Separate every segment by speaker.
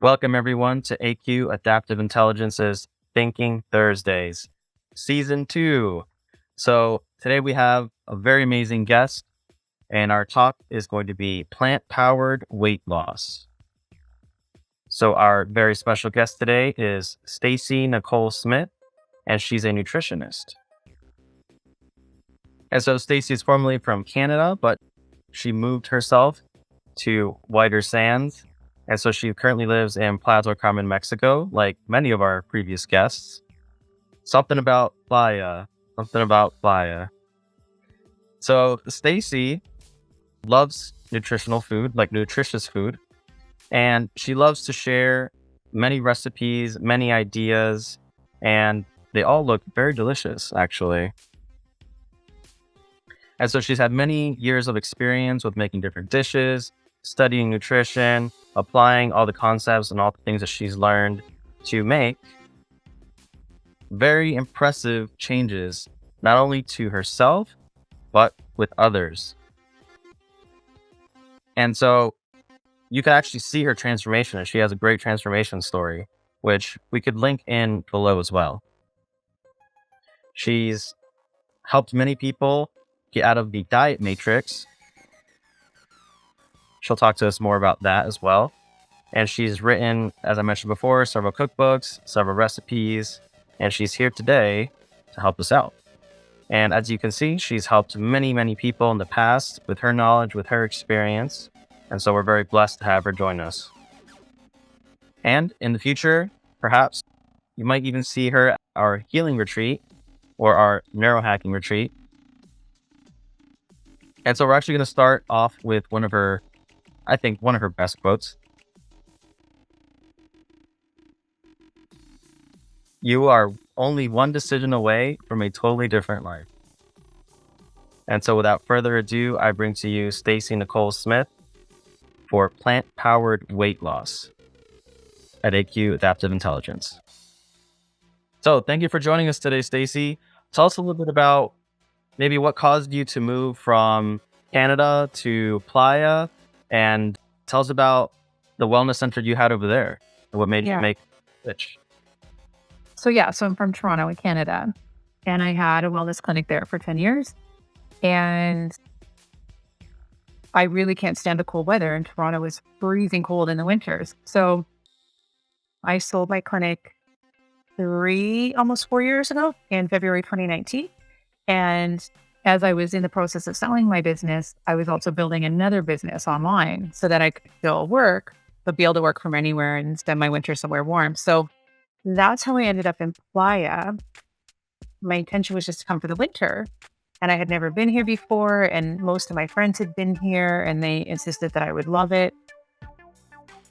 Speaker 1: Welcome everyone to AQ Adaptive Intelligence's Thinking Thursdays, Season 2. So today we have a very amazing guest, and our talk is going to be plant-powered weight loss. So our very special guest today is Stacey Nicole Smith, and she's a nutritionist. And so Stacey is formerly from Canada, but she moved herself to Whiter Sands. And so she currently lives in Playa del Carmen, Mexico, like many of our previous guests. Something about Playa. So Stacey loves nutritional food, like nutritious food. And she loves to share many recipes, many ideas, and they all look very delicious, actually. And so she's had many years of experience with making different dishes, studying nutrition, applying all the concepts and all the things that she's learned to make very impressive changes, not only to herself, but with others. And so you can actually see her transformation, and she has a great transformation story, which we could link in below as well. She's helped many people get out of the diet matrix. She'll talk to us more about that as well. And she's written, as I mentioned before, several cookbooks, several recipes, and she's here today to help us out. And as you can see, she's helped many, many people in the past with her knowledge, with her experience. And so we're very blessed to have her join us. And in the future, perhaps you might even see her at our healing retreat or our neurohacking retreat. And so we're actually going to start off with one of her best quotes. You are only one decision away from a totally different life. And so without further ado, I bring to you Stacey Nicole Smith for plant-powered weight loss at AQ Adaptive Intelligence. So thank you for joining us today, Stacey. Tell us a little bit about maybe what caused you to move from Canada to Playa, and tell us about the wellness center you had over there and what made you make the switch.
Speaker 2: So I'm from Toronto in Canada, and I had a wellness clinic there for 10 years. And I really can't stand the cold weather, and Toronto is freezing cold in the winters. So I sold my clinic almost 4 years ago in February 2019. And as I was in the process of selling my business, I was also building another business online so that I could still work, but be able to work from anywhere and spend my winter somewhere warm. So that's how I ended up in Playa. My intention was just to come for the winter, and I had never been here before, and most of my friends had been here, and they insisted that I would love it.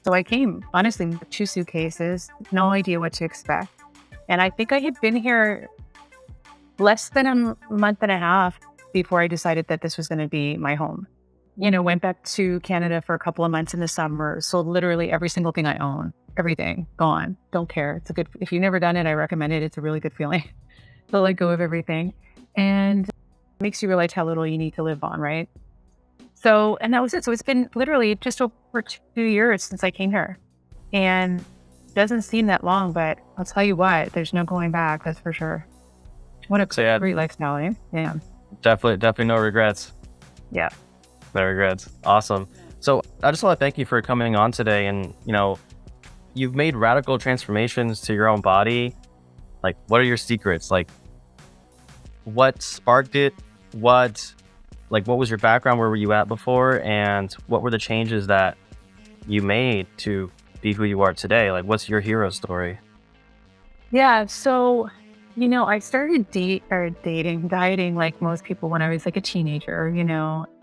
Speaker 2: So I came, honestly, with 2 suitcases, no idea what to expect. And I think I had been here less than a month and a half before I decided that this was going to be my home. Went back to Canada for a couple of months in the summer, sold literally every single thing I own. Everything gone. Don't care. If you've never done it, I recommend it. It's a really good feeling to let go of everything, and it makes you realize how little you need to live on, right? So, and that was it. So it's been literally just over 2 years since I came here, and it doesn't seem that long, but I'll tell you what, there's no going back. That's for sure. What a great lifestyle, eh? Yeah.
Speaker 1: Definitely no regrets.
Speaker 2: Yeah.
Speaker 1: No regrets. Awesome. So I just want to thank you for coming on today, and you've made radical transformations to your own body. Like, what are your secrets? Like, what sparked it? What was your background? Where were you at before? And what were the changes that you made to be who you are today? Like, what's your hero story?
Speaker 2: Yeah. So, I started dieting like most people when I was like a teenager,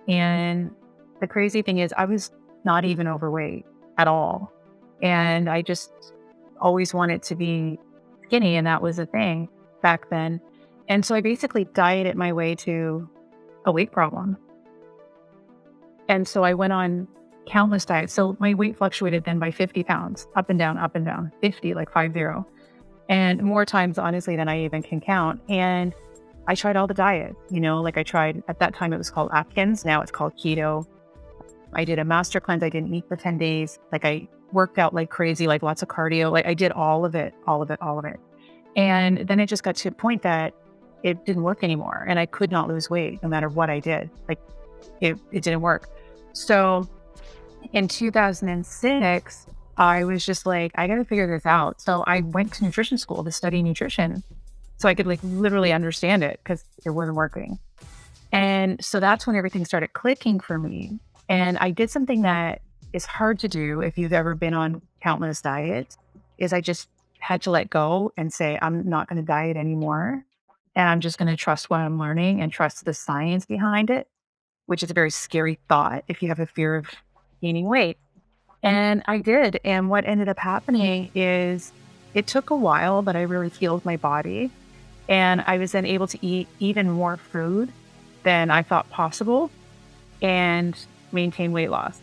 Speaker 2: and the crazy thing is I was not even overweight at all. And I just always wanted to be skinny, and that was a thing back then. And so I basically dieted my way to a weight problem. And so I went on countless diets. So my weight fluctuated then by 50 pounds, up and down, 50, like 50. And more times, honestly, than I even can count. And I tried all the diets, I tried, at that time it was called Atkins. Now it's called keto. I did a master cleanse. I didn't eat for 10 days. Like I worked out like crazy, like lots of cardio. Like I did all of it. And then it just got to a point that it didn't work anymore. And I could not lose weight no matter what I did. Like it didn't work. So in 2006, I was just like, I got to figure this out. So I went to nutrition school to study nutrition so I could like literally understand it because it wasn't working. And so that's when everything started clicking for me. And I did something that is hard to do if you've ever been on countless diets, is I just had to let go and say, I'm not going to diet anymore. And I'm just going to trust what I'm learning and trust the science behind it, which is a very scary thought if you have a fear of gaining weight. And I did. And what ended up happening is it took a while, but I really healed my body. And I was then able to eat even more food than I thought possible and maintain weight loss.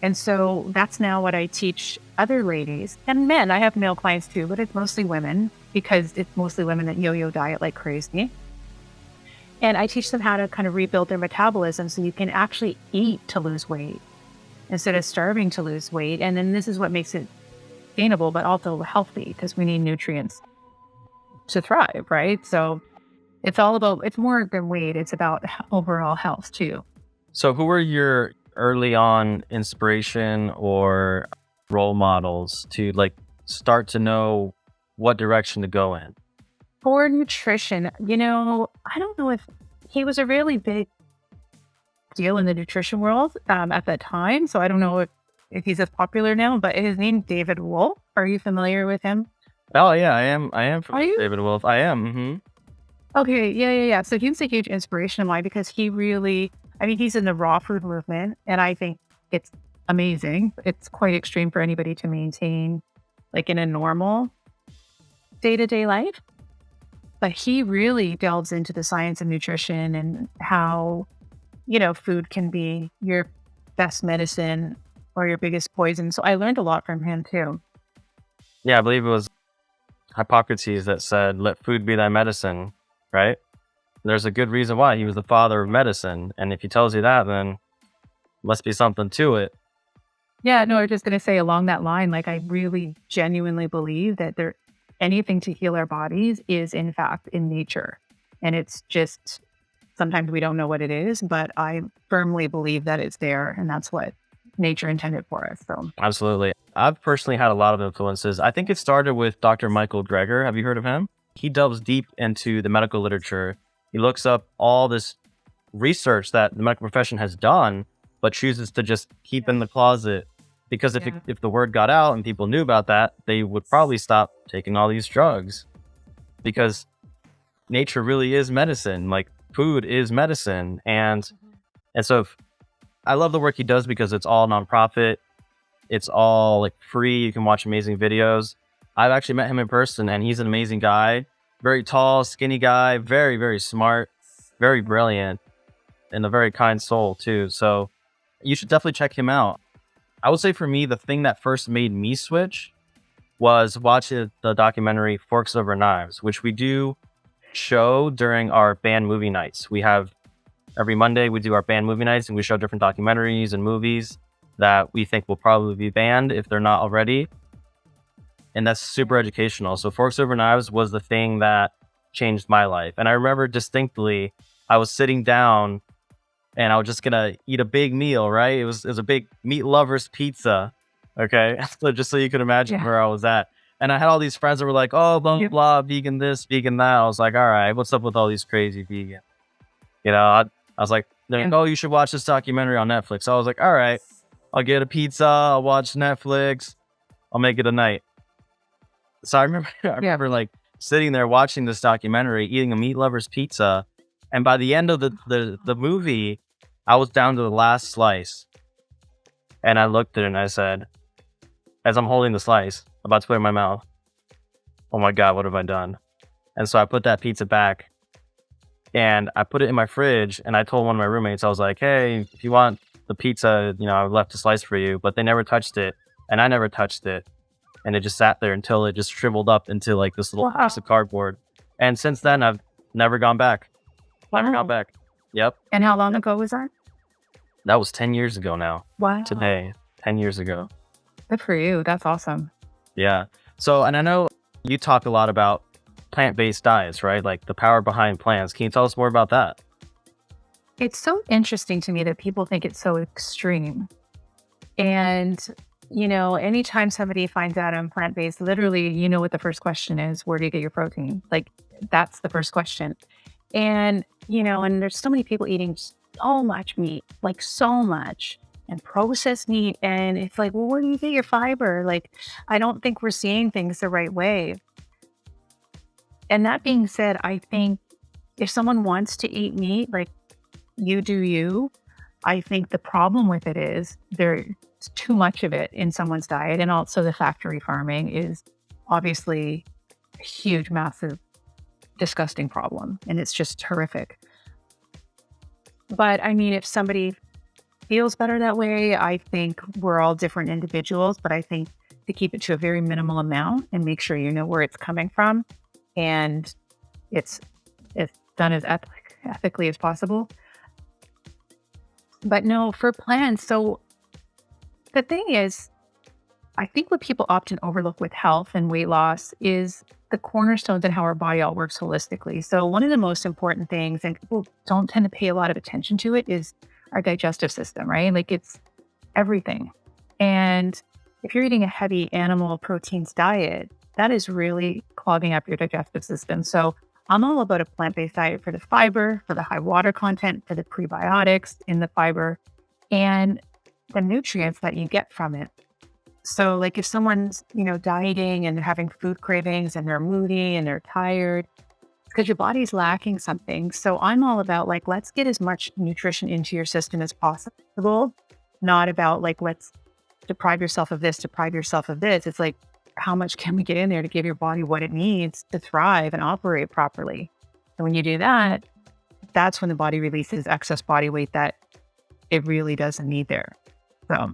Speaker 2: And so that's now what I teach other ladies and men. I have male clients too, but it's mostly women because it's mostly women that yo-yo diet like crazy. And I teach them how to kind of rebuild their metabolism so you can actually eat to lose weight instead of starving to lose weight. And then this is what makes it sustainable, but also healthy because we need nutrients to thrive, right? So it's more than weight. It's about overall health too.
Speaker 1: So who were your early on inspiration or role models to like start to know what direction to go in?
Speaker 2: For nutrition, I don't know if he was a really big deal in the nutrition world at that time. So I don't know if he's as popular now, but his name's David Wolfe. Are you familiar with him?
Speaker 1: Oh yeah, I am familiar with
Speaker 2: you?
Speaker 1: David Wolfe. I am. Mm-hmm.
Speaker 2: Okay, yeah. So he's a huge inspiration of mine because he's in the raw food movement, and I think it's amazing. It's quite extreme for anybody to maintain like in a normal day-to-day life. But he really delves into the science of nutrition and how, food can be your best medicine or your biggest poison. So I learned a lot from him too.
Speaker 1: Yeah, I believe it was Hippocrates that said, "Let food be thy medicine," right? There's a good reason why. He was the father of medicine. And if he tells you that, then must be something to it.
Speaker 2: Yeah, no, I was just going to say along that line, like I really genuinely believe that anything to heal our bodies is in fact in nature. And it's just, sometimes we don't know what it is, but I firmly believe that it's there. And that's what nature intended for us. So
Speaker 1: Absolutely. I've personally had a lot of influences. I think it started with Dr. Michael Greger. Have you heard of him? He delves deep into the medical literature. He looks up all this research that the medical profession has done, but chooses to just keep in the closet. Because if the word got out and people knew about that, they would probably stop taking all these drugs. Because nature really is medicine. Like food is medicine. And so I love the work he does because it's all nonprofit. It's all like free. You can watch amazing videos. I've actually met him in person and he's an amazing guy. Very tall, skinny guy, very, very smart, very brilliant, and a very kind soul too. So you should definitely check him out. I would say for me, the thing that first made me switch was watching the documentary Forks Over Knives, which we do show during our band movie nights. We have every Monday, we do our band movie nights and we show different documentaries and movies that we think will probably be banned if they're not already. And that's super educational. So Forks Over Knives was the thing that changed my life. And I remember distinctly, I was sitting down and I was just gonna eat a big meal, right? It was a big meat lovers pizza. Okay. So just so you can imagine where I was at. And I had all these friends that were like, oh, blah, blah, blah, vegan this, vegan that. I was like, all right, what's up with all these crazy vegan? I was like, oh, you should watch this documentary on Netflix. So I was like, all right, I'll get a pizza, I'll watch Netflix, I'll make it a night. So I remember like sitting there watching this documentary, eating a meat lover's pizza. And by the end of the movie, I was down to the last slice. And I looked at it and I said, as I'm holding the slice, about to put it in my mouth, oh my God, what have I done? And so I put that pizza back and I put it in my fridge. And I told one of my roommates, I was like, hey, if you want the pizza, I left a slice for you. But they never touched it. And I never touched it. And it just sat there until it just shriveled up into like this little piece of cardboard. And since then, I've never gone back. Never gone back. Yep.
Speaker 2: And how long ago was that?
Speaker 1: That was 10 years ago now.
Speaker 2: Wow.
Speaker 1: Today, 10 years ago.
Speaker 2: Good for you. That's awesome.
Speaker 1: Yeah. So, and I know you talk a lot about plant-based diets, right? Like the power behind plants. Can you tell us more about that?
Speaker 2: It's so interesting to me that people think it's so extreme. And, anytime somebody finds out I'm plant based, literally, what the first question is: where do you get your protein? Like, that's the first question. And, and there's so many people eating so much meat, like so much, and processed meat. And it's like, well, where do you get your fiber? Like, I don't think we're seeing things the right way. And that being said, I think if someone wants to eat meat, like, you do you. I think the problem with it is there's too much of it in someone's diet. And also the factory farming is obviously a huge, massive, disgusting problem. And it's just horrific. But I mean, if somebody feels better that way, I think we're all different individuals. But I think to keep it to a very minimal amount and make sure you know where it's coming from and it's done as ethically as possible. But no, for plants. So the thing is, I think what people often overlook with health and weight loss is the cornerstones and how our body all works holistically. So one of the most important things, and people don't tend to pay a lot of attention to it, is our digestive system, right? Like, it's everything. And if you're eating a heavy animal proteins diet, that is really clogging up your digestive system. So I'm all about a plant-based diet for the fiber, for the high water content, for the prebiotics in the fiber, and the nutrients that you get from it. So like if someone's, dieting and they're having food cravings and they're moody and they're tired, it's because your body's lacking something. So I'm all about like, let's get as much nutrition into your system as possible. Not about like, let's deprive yourself of this, deprive yourself of this. It's like, how much can we get in there to give your body what it needs to thrive and operate properly? And when you do that, that's when the body releases excess body weight that it really doesn't need there. So,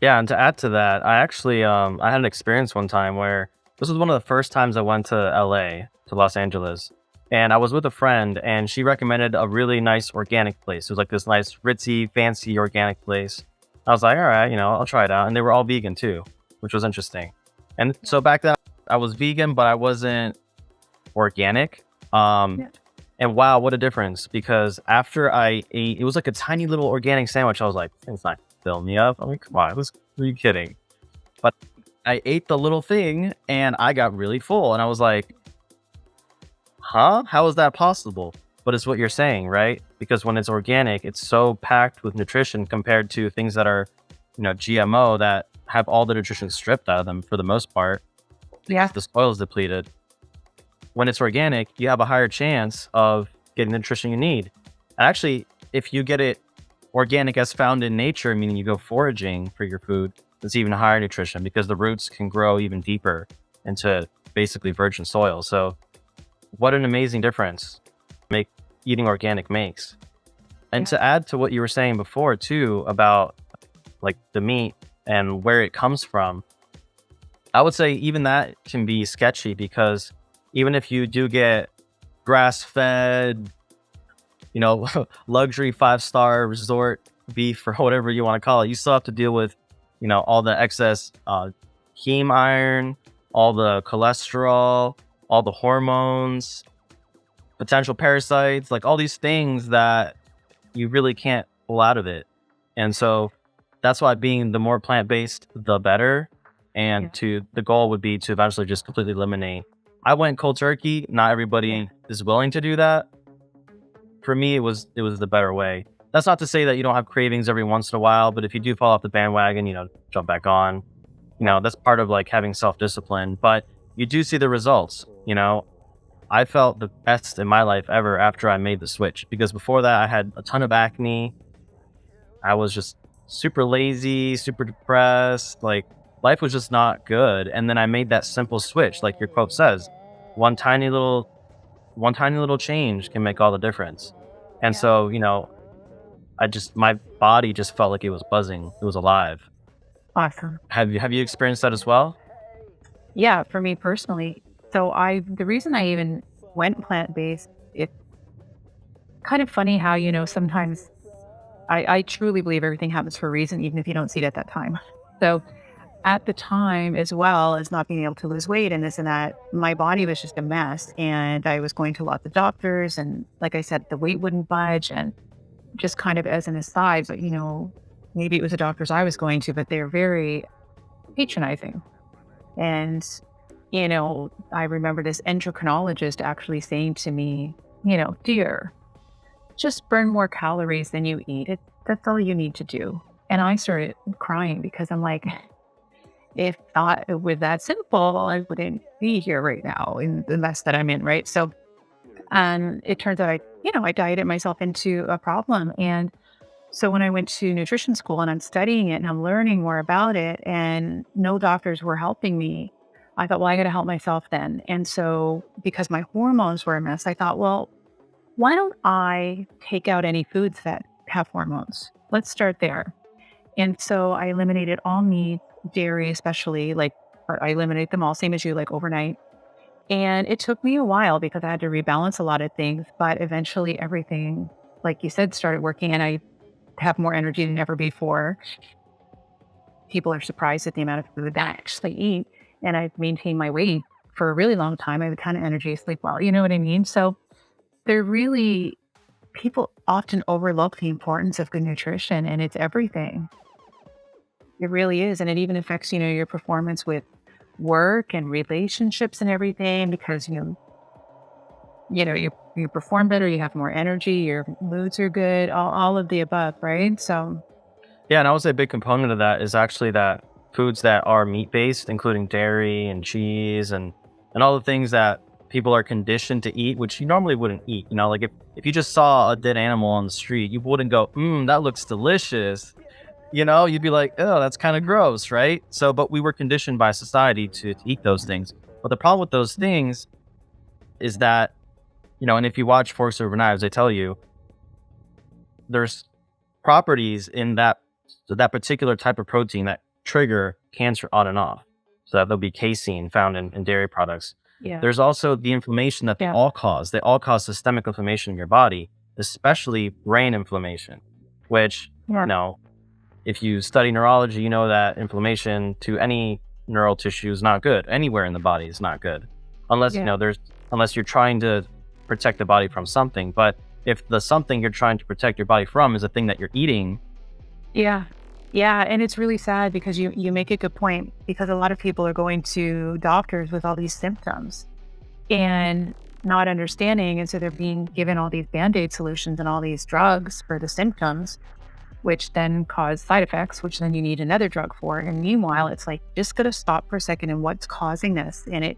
Speaker 1: Yeah, and to add to that, I actually I had an experience one time where this was one of the first times I went to LA, to Los Angeles. And I was with a friend and she recommended a really nice organic place. It was like this nice ritzy, fancy organic place. I was like, all right, I'll try it out. And they were all vegan too, which was interesting. And so back then I was vegan, but I wasn't organic.
Speaker 2: yeah.
Speaker 1: And wow, what a difference. Because after I ate, it was like a tiny little organic sandwich. I was like, it's not fill me up. I mean, come on, are you kidding? But I ate the little thing and I got really full. And I was like, huh? How is that possible? But it's what you're saying, right? Because when it's organic, it's so packed with nutrition compared to things that are, GMO that have all the nutrition stripped out of them for the most part.
Speaker 2: Yeah.
Speaker 1: The soil is depleted. When it's organic, you have a higher chance of getting the nutrition you need. And actually, if you get it organic as found in nature, meaning you go foraging for your food, it's even higher nutrition because the roots can grow even deeper into basically virgin soil. So what an amazing difference eating organic makes. And to add to what you were saying before too, about like the meat and where it comes from, I would say even that can be sketchy because even if you do get grass-fed, luxury 5-star resort beef or whatever you want to call it, you still have to deal with, all the excess heme iron, all the cholesterol, all the hormones, potential parasites, like all these things that you really can't pull out of it. And so that's why being the more plant-based, the better. And the goal would be to eventually just completely eliminate. I went cold turkey. Not everybody is willing to do that. For me, it was the better way. That's not to say that you don't have cravings every once in a while, but if you do fall off the bandwagon, jump back on. That's part of like having self-discipline, but you do see the results. I felt the best in my life ever after I made the switch, because before that I had a ton of acne. I was just super lazy, super depressed. Like life was just not good. And then I made that simple switch. Like your quote says, one tiny little change can make all the difference. And so, my body just felt like it was buzzing. It was alive.
Speaker 2: Awesome.
Speaker 1: Have you experienced that as well?
Speaker 2: Yeah, for me personally. So the reason I even went plant-based, it's kind of funny how, sometimes I truly believe everything happens for a reason, even if you don't see it at that time. So at the time, as well as not being able to lose weight and this and that, my body was just a mess. And I was going to lots of doctors. And like I said, the weight wouldn't budge. And just kind of as an aside, but maybe it was the doctors I was going to, but they're very patronizing. And, I remember this endocrinologist actually saying to me, dear, just burn more calories than you eat. That's all you need to do. And I started crying because I'm like, if not it were that simple, I wouldn't be here right now in the mess that I'm in, right? So, it turns out I dieted myself into a problem. And so when I went to nutrition school and I'm studying it and I'm learning more about it and no doctors were helping me, I thought, well, I got to help myself then. And so because my hormones were a mess, I thought, well, why don't I take out any foods that have hormones? Let's start there. And so I eliminated all meat, dairy, especially I eliminated them all, same as you, like overnight. And it took me a while because I had to rebalance a lot of things, but eventually everything, like you said, started working and I have more energy than ever before. People are surprised at the amount of food that I actually eat. And I've maintained my weight for a really long time. I have a ton of energy, sleep well, you know what I mean? So people often overlook the importance of good nutrition and it's everything. It really is. And it even affects, your performance with work and relationships and everything because, you perform better, you have more energy, your moods are good, all of the above, right? So
Speaker 1: Yeah, and I would say a big component of that is actually that foods that are meat-based, including dairy and cheese and all the things that people are conditioned to eat, which you normally wouldn't eat. Like if you just saw a dead animal on the street, you wouldn't go, that looks delicious. You'd be like, oh, that's kind of gross, right? So, but we were conditioned by society to eat those things. But the problem with those things is that, and if you watch Forks Over Knives, they tell you there's properties in that particular type of protein that trigger cancer on and off. So that there'll be casein found in dairy products.
Speaker 2: yeah,
Speaker 1: There's also the inflammation that they all cause. They all cause systemic inflammation in your body, especially brain inflammation, which, if you study neurology, you know that inflammation to any neural tissue is not good. Anywhere in the body is not good. Unless, unless you're trying to protect the body from something. But if the something you're trying to protect your body from is a thing that you're eating.
Speaker 2: Yeah. Yeah. And it's really sad because you make a good point because a lot of people are going to doctors with all these symptoms and not understanding. And so they're being given all these Band-Aid solutions and all these drugs for the symptoms, which then cause side effects, which then you need another drug for. And meanwhile, it's like, just got to stop for a second and what's causing this. And it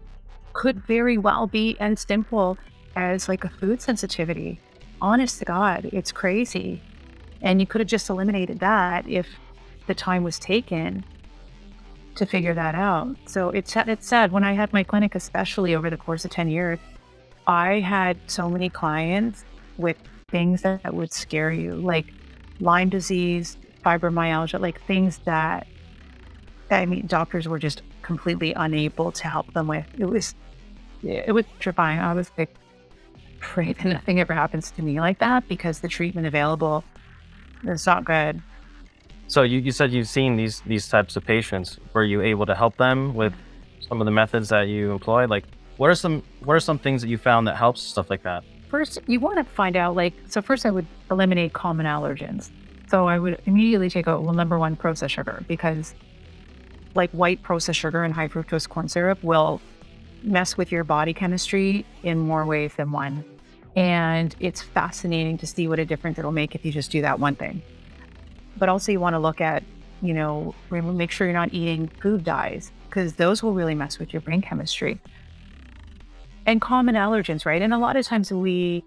Speaker 2: could very well be as simple as like a food sensitivity. Honest to God, it's crazy. And you could have just eliminated that if the time was taken to figure that out. So it's sad. When I had my clinic, especially over the course of 10 years, I had so many clients with things that would scare you, like Lyme disease, fibromyalgia, like things that, doctors were just completely unable to help them with. It was terrifying. I was like, pray that nothing ever happens to me like that because the treatment available is not good.
Speaker 1: So you said you've seen these types of patients. Were you able to help them with some of the methods that you employ? Like, what are some things that you found that helps, stuff like that?
Speaker 2: First, you want to find out, first I would eliminate common allergens. So I would immediately take out, number one, processed sugar, because like white processed sugar and high fructose corn syrup will mess with your body chemistry in more ways than one. And it's fascinating to see what a difference it'll make if you just do that one thing. But also you want to look at, make sure you're not eating food dyes, because those will really mess with your brain chemistry. And common allergens, right? And a lot of times nobody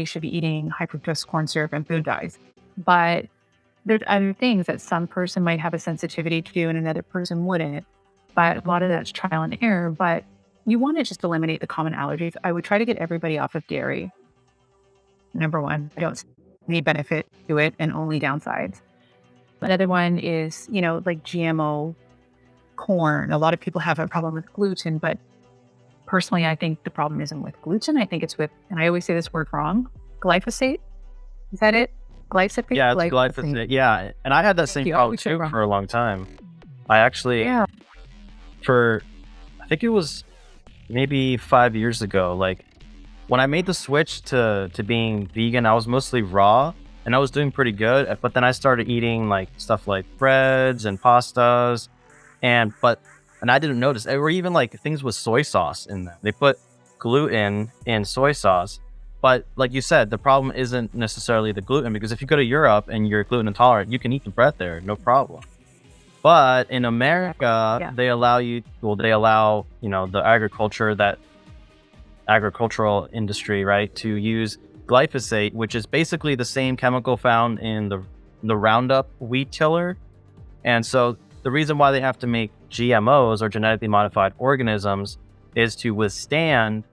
Speaker 2: should be eating high fructose corn syrup and food dyes. But there's other things that some person might have a sensitivity to and another person wouldn't. But a lot of that's trial and error. But you want to just eliminate the common allergies. I would try to get everybody off of dairy. Number one, I don't see any benefit to it and only downsides. Another one is, like GMO corn. A lot of people have a problem with gluten, but personally, I think the problem isn't with gluten. I think it's with, and I always say this word wrong, glyphosate. Is that it? Glyphosate?
Speaker 1: Yeah, it's
Speaker 2: Glyphosate.
Speaker 1: glyphosate. Yeah, and I had that
Speaker 2: Thank
Speaker 1: same
Speaker 2: you. I
Speaker 1: problem
Speaker 2: always say it
Speaker 1: too
Speaker 2: wrong.
Speaker 1: for a long time. I actually,
Speaker 2: Yeah.
Speaker 1: for I think it was maybe 5 years ago, like when I made the switch to being vegan, I was mostly raw and I was doing pretty good. But then I started eating like stuff like breads and pastas, and I didn't notice. Or even like things with soy sauce in them. They put gluten in soy sauce. But like you said, the problem isn't necessarily the gluten, because if you go to Europe and you're gluten intolerant, you can eat the bread there, no problem. But in America,
Speaker 2: Yeah.
Speaker 1: they allow, the agricultural industry, right, to use glyphosate, which is basically the same chemical found in the Roundup weed killer. And so the reason why they have to make GMOs, or genetically modified organisms, is to withstand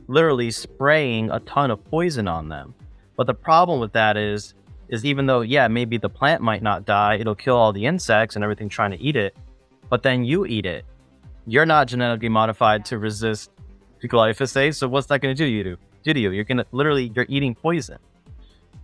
Speaker 1: literally spraying a ton of poison on them. But the problem with that is even though, yeah, maybe the plant might not die, it'll kill all the insects and everything trying to eat it, but then you eat it. You're not genetically modified to resist glyphosate, so what's that going to do to you? You're eating poison.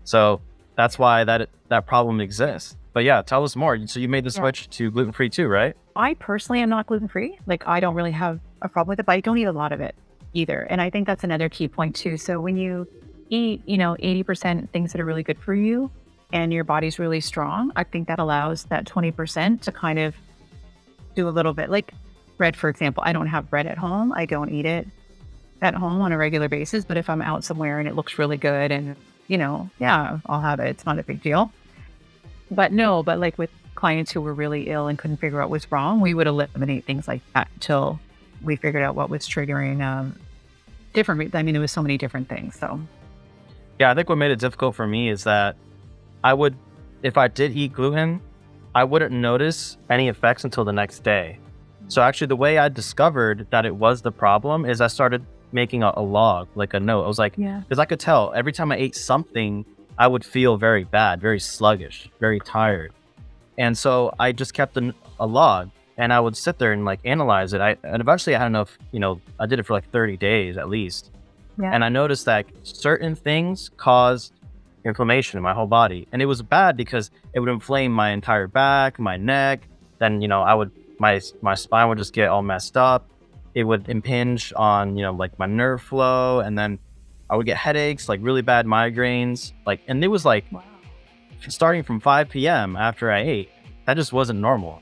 Speaker 1: So that's why that problem exists. But yeah, tell us more. So you made the switch to gluten-free too, right?
Speaker 2: I personally am not gluten-free. Like, I don't really have a problem with it, but I don't eat a lot of it either. And I think that's another key point too. So when you eat, 80% things that are really good for you and your body's really strong, I think that allows that 20% to kind of do a little bit. Like bread, for example. I don't have bread at home. I don't eat it at home on a regular basis. But if I'm out somewhere and it looks really good and, yeah, I'll have it. It's not a big deal. But like with clients who were really ill and couldn't figure out what's wrong, we would eliminate things like that until we figured out what was triggering different. I mean, it was so many different things. So
Speaker 1: Yeah, I think what made it difficult for me is that if I did eat gluten, I wouldn't notice any effects until the next day. So actually, the way I discovered that it was the problem is I started making a log, like a note. I was like, because I could tell every time I ate something, I would feel very bad, very sluggish, very tired. And so I just kept a log, and I would sit there and like analyze it. And eventually I had enough, I did it for like 30 days at least.
Speaker 2: yeah,
Speaker 1: And I noticed that certain things caused inflammation in my whole body. And it was bad because it would inflame my entire back, my neck. Then, my spine would just get all messed up. It would impinge on, like my nerve flow. And then I would get headaches, like really bad migraines. And it was like
Speaker 2: wow,
Speaker 1: starting from 5 p.m. after I ate. That just wasn't normal.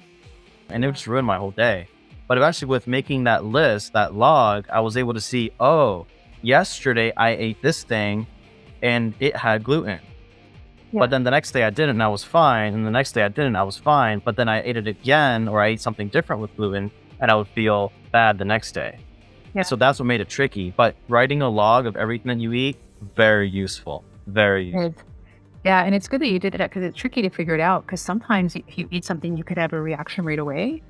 Speaker 1: And it just ruined my whole day. But eventually, with making that list, that log, I was able to see, oh, yesterday I ate this thing and it had gluten. But then the next day I didn't and I was fine. And the next day I didn't, I was fine. But then I ate it again, or I ate something different with gluten, and I would feel bad the next day.
Speaker 2: Yeah.
Speaker 1: So that's what made it tricky. But writing a log of everything that you eat, very useful. Very useful.
Speaker 2: Yeah, and it's good that you did that because it's tricky to figure it out. Because sometimes if you eat something, you could have a reaction right away.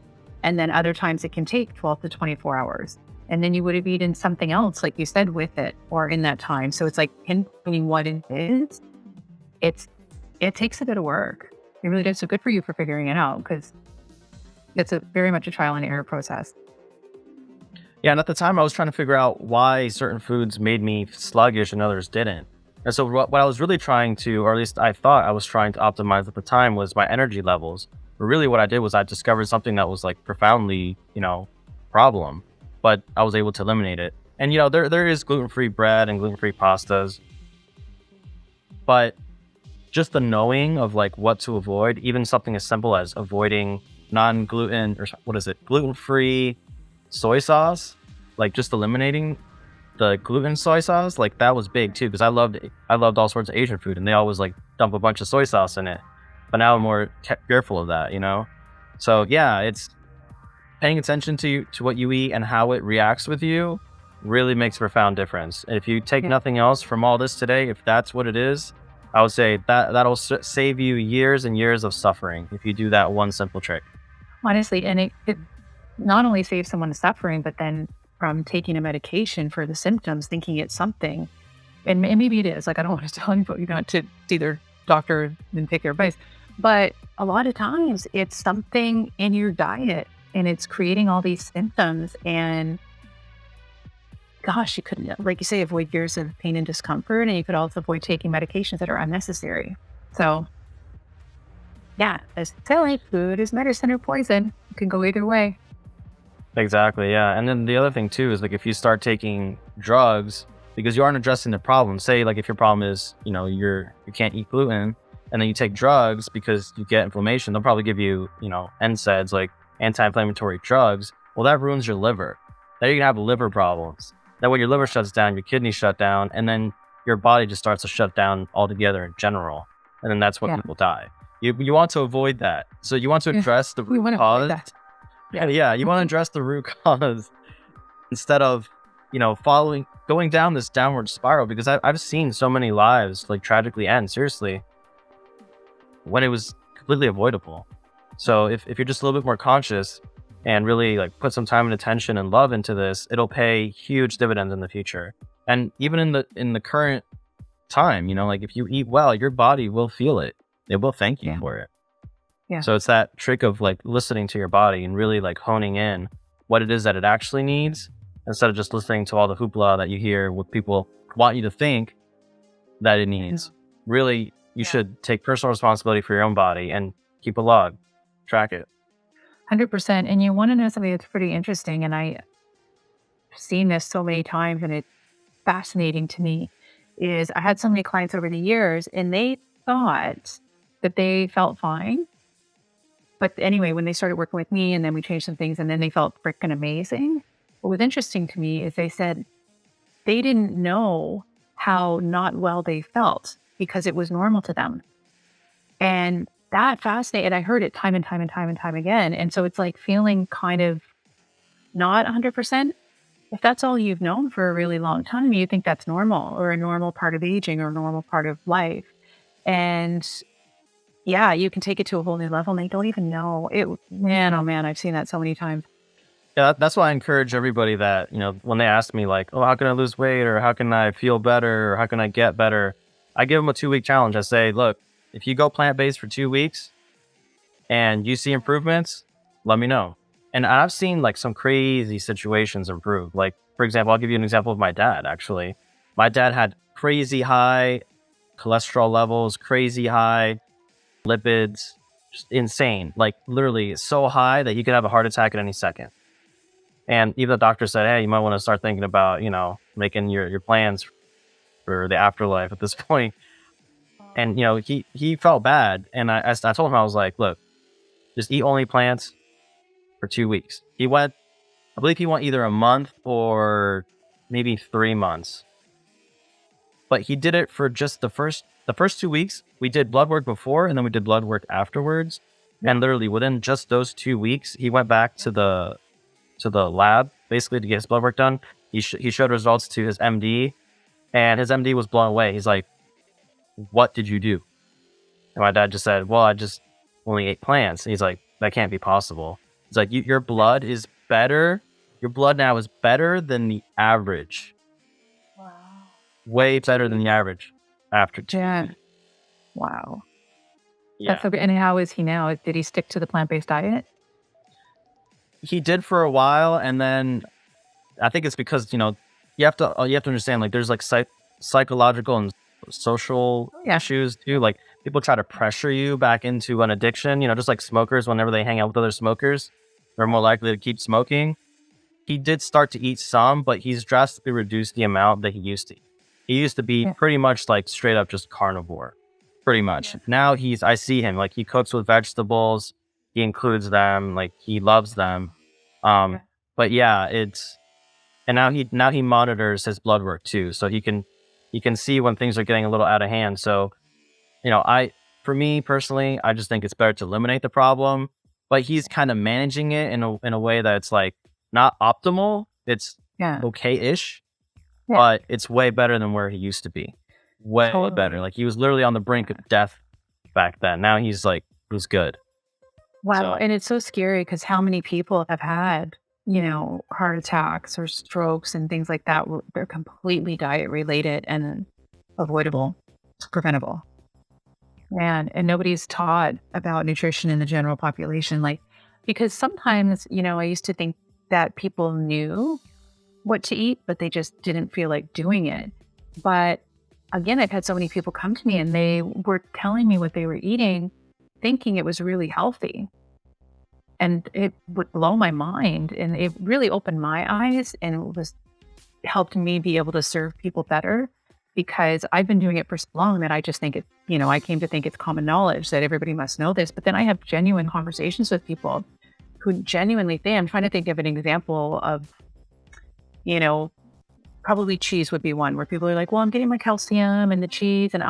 Speaker 2: And then other times it can take 12 to 24 hours. And then you would have eaten something else, like you said, with it or in that time. So it's like pinpointing what it is. It takes a bit of work. It really does. So good for you for figuring it out, because it's very much a trial and error process.
Speaker 1: Yeah, and at the time I was trying to figure out why certain foods made me sluggish and others didn't. And so what I was really trying to, or at least I thought I was trying to optimize at the time, was my energy levels. But really what I did was I discovered something that was like profoundly, problem, but I was able to eliminate it. And, there is gluten-free bread and gluten-free pastas, but just the knowing of like what to avoid, even something as simple as avoiding non-gluten, or what is it, gluten-free soy sauce, like just eliminating the gluten soy sauce, like that was big too, because I loved all sorts of Asian food and they always like dump a bunch of soy sauce in it. But now I'm more careful of that, So yeah, it's paying attention to what you eat and how it reacts with you really makes a profound difference. And if you take nothing else from all this today, if that's what it is, I would say that'll save you years and years of suffering if you do that one simple trick.
Speaker 2: Honestly, and it not only saves someone the suffering, but then from taking a medication for the symptoms, thinking it's something, and maybe it is. Like, I don't want to tell anybody not to see their doctor and take their advice, but a lot of times it's something in your diet and it's creating all these symptoms. And gosh, you could, like you say, avoid years of pain and discomfort, and you could also avoid taking medications that are unnecessary. So yeah, as telling food is medicine or poison. It can go either way.
Speaker 1: Exactly, yeah. And then the other thing too is like if you start taking drugs because you aren't addressing the problem. Say like if your problem is, you can't eat gluten and then you take drugs because you get inflammation, they'll probably give you, NSAIDs, like anti-inflammatory drugs. Well, that ruins your liver. Then you're gonna have liver problems. Then when your liver shuts down, your kidneys shut down, and then your body just starts to shut down altogether in general. And then that's when
Speaker 2: Yeah.
Speaker 1: people die. You want to avoid that. So you want to address the
Speaker 2: We
Speaker 1: root
Speaker 2: want to avoid
Speaker 1: cause.
Speaker 2: that.
Speaker 1: Yeah, you want to address the root cause instead of, going down this downward spiral, because I've seen so many lives like tragically end, seriously, when it was completely avoidable. So if you're just a little bit more conscious and really like put some time and attention and love into this, it'll pay huge dividends in the future. And even in the current time, like if you eat well, your body will feel it. It will thank you for it.
Speaker 2: Yeah.
Speaker 1: So it's that trick of like listening to your body and really like honing in what it is that it actually needs, instead of just listening to all the hoopla that you hear what people want you to think that it needs. Really, you should take personal responsibility for your own body and keep a log, track it.
Speaker 2: 100%. And you want to know something that's pretty interesting. And I've seen this so many times and it's fascinating to me is I had so many clients over the years and they thought that they felt fine. But anyway, when they started working with me and then we changed some things and then they felt freaking amazing. What was interesting to me is they said they didn't know how not well they felt because it was normal to them. And that fascinated. And I heard it time and time and time and time again. And so it's like feeling kind of not 100%. If that's all you've known for a really long time, you think that's normal or a normal part of aging or a normal part of life. And yeah, you can take it to a whole new level and they don't even know it. Man, oh man, I've seen that so many times.
Speaker 1: Yeah, that's why I encourage everybody that, when they ask me like, oh, how can I lose weight, or how can I feel better, or how can I get better? I give them a 2-week challenge. I say, look, if you go plant-based for 2 weeks and you see improvements, let me know. And I've seen like some crazy situations improve. Like, for example, I'll give you an example of my dad, actually. My dad had crazy high cholesterol levels, crazy high lipids, just insane. Like literally so high that he could have a heart attack at any second. And even the doctor said, hey, you might want to start thinking about, making your plans for the afterlife at this point. And, he felt bad. And I told him, I was like, look, just eat only plants for 2 weeks. I believe he went either a month or maybe 3 months. But he did it for just the first 2 weeks. We did blood work before and then we did blood work afterwards. And literally within just those 2 weeks, he went back to the lab basically to get his blood work done. He showed results to his MD, and his MD was blown away. He's like, what did you do? And my dad just said, well, I just only ate plants. And he's like, that can't be possible. He's like, your blood is better. Your blood now is better than the average.
Speaker 2: Wow.
Speaker 1: Way better than the average after 2
Speaker 2: Yeah. Wow.
Speaker 1: Yeah.
Speaker 2: That's so good. And how is he now? Did he stick to the plant-based diet?
Speaker 1: He did for a while, and then I think it's because you have to understand, like, there's like psychological and social issues too. Like people try to pressure you back into an addiction. Just like smokers, whenever they hang out with other smokers, they're more likely to keep smoking. He did start to eat some, but he's drastically reduced the amount that he used to eat. He used to be pretty much like straight up just carnivore, pretty much. Yeah. Now I see him like he cooks with vegetables. He includes them, like he loves them. But yeah, and now he monitors his blood work too, so he can see when things are getting a little out of hand. So, for me personally, I just think it's better to eliminate the problem. But he's kind of managing it in a way that's like not optimal. It's okay-ish, but it's way better than where he used to be. Way better. Like he was literally on the brink of death back then. Now he's good.
Speaker 2: Wow. So, and it's so scary because how many people have had, heart attacks or strokes and things like that. They're completely diet related and avoidable, preventable. And nobody's taught about nutrition in the general population. Like, because sometimes, I used to think that people knew what to eat, but they just didn't feel like doing it. But again, I've had so many people come to me and they were telling me what they were eating, thinking it was really healthy. And it would blow my mind. And it really opened my eyes and it was helped me be able to serve people better because I've been doing it for so long that I just think it, I came to think it's common knowledge that everybody must know this. But then I have genuine conversations with people who genuinely think, I'm trying to think of an example of, probably cheese would be one where people are like, well, I'm getting my calcium and the cheese. And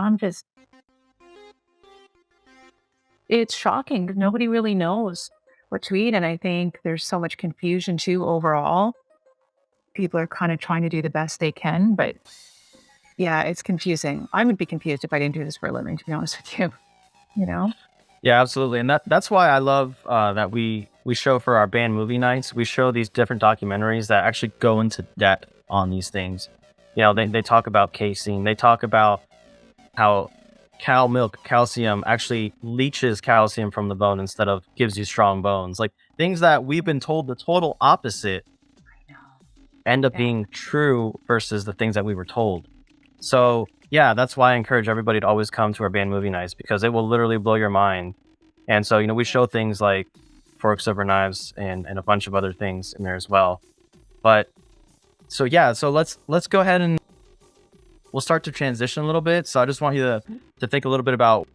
Speaker 2: it's shocking. Nobody really knows what to eat. And I think there's so much confusion too overall. People are kind of trying to do the best they can, but yeah, it's confusing. I would be confused if I didn't do this for a living, to be honest with you, you know?
Speaker 1: Yeah, absolutely. And that's why I love that we show for our band movie nights, we show these different documentaries that actually go into depth on these things. They talk about casein. They talk about how cow milk calcium actually leaches calcium from the bone instead of gives you strong bones. Like things that we've been told the total opposite end up being true versus the things that we were told. So yeah, that's why I encourage everybody to always come to our band movie nights because it will literally blow your mind. And so, we show things like forks over knives and a bunch of other things in there as well. But so yeah, so let's go ahead and we'll start to transition a little bit. So I just want you to think a little bit about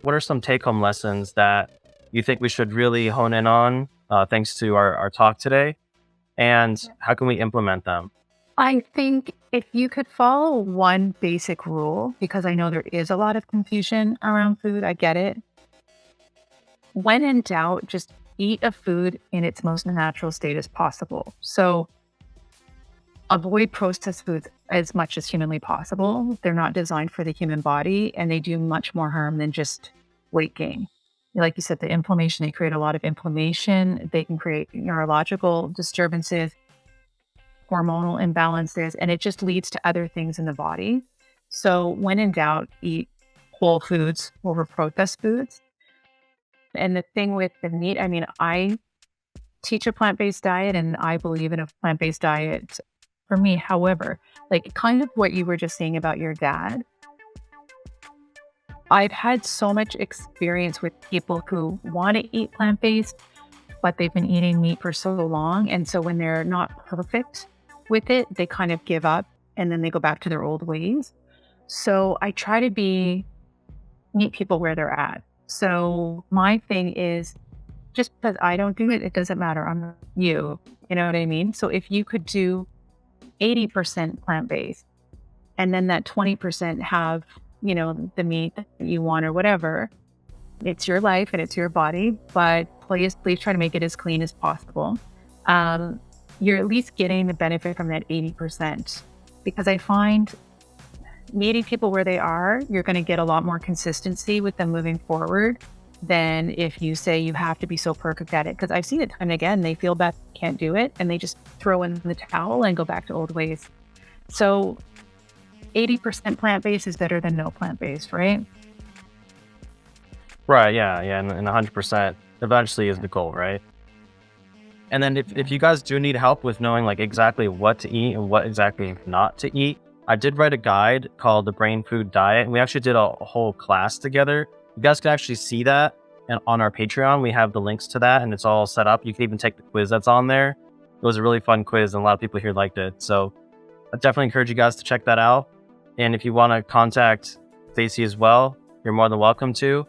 Speaker 1: what are some take-home lessons that you think we should really hone in on thanks to our talk today, and how can we implement them?
Speaker 2: I think if you could follow one basic rule, because I know there is a lot of confusion around food, I get it. When in doubt, just eat a food in its most natural state as possible. So avoid processed foods as much as humanly possible. They're not designed for the human body and they do much more harm than just weight gain. Like you said, the inflammation, they create a lot of inflammation. They can create neurological disturbances, hormonal imbalances, and it just leads to other things in the body. So when in doubt, eat whole foods over processed foods. And the thing with the meat, I teach a plant-based diet and I believe in a plant-based diet for me. However, like kind of what you were just saying about your dad, I've had so much experience with people who want to eat plant-based, but they've been eating meat for so long. And so when they're not perfect with it, they kind of give up and then they go back to their old ways. So I try to meet people where they're at. So my thing is, just because I don't do it, it doesn't matter. I'm not you. You know what I mean? So if you could do 80% plant-based and then that 20% have, the meat that you want or whatever, it's your life and it's your body, but please try to make it as clean as possible. You're at least getting the benefit from that 80%, because I find meeting people where they are, you're going to get a lot more consistency with them moving forward than if you say you have to be so perfect at it. Because I've seen it time and again, they feel bad, can't do it, and they just throw in the towel and go back to old ways. So 80% plant-based is better than no plant-based, right?
Speaker 1: Right, yeah, and 100% eventually is the goal, right? And then if you guys do need help with knowing like exactly what to eat and what exactly not to eat, I did write a guide called the Brain Food Diet, and we actually did a whole class together. You guys can actually see that, and on our Patreon, we have the links to that, and it's all set up. You can even take the quiz that's on there. It was a really fun quiz, and a lot of people here liked it. So I definitely encourage you guys to check that out. And if you want to contact Stacey as well, you're more than welcome to.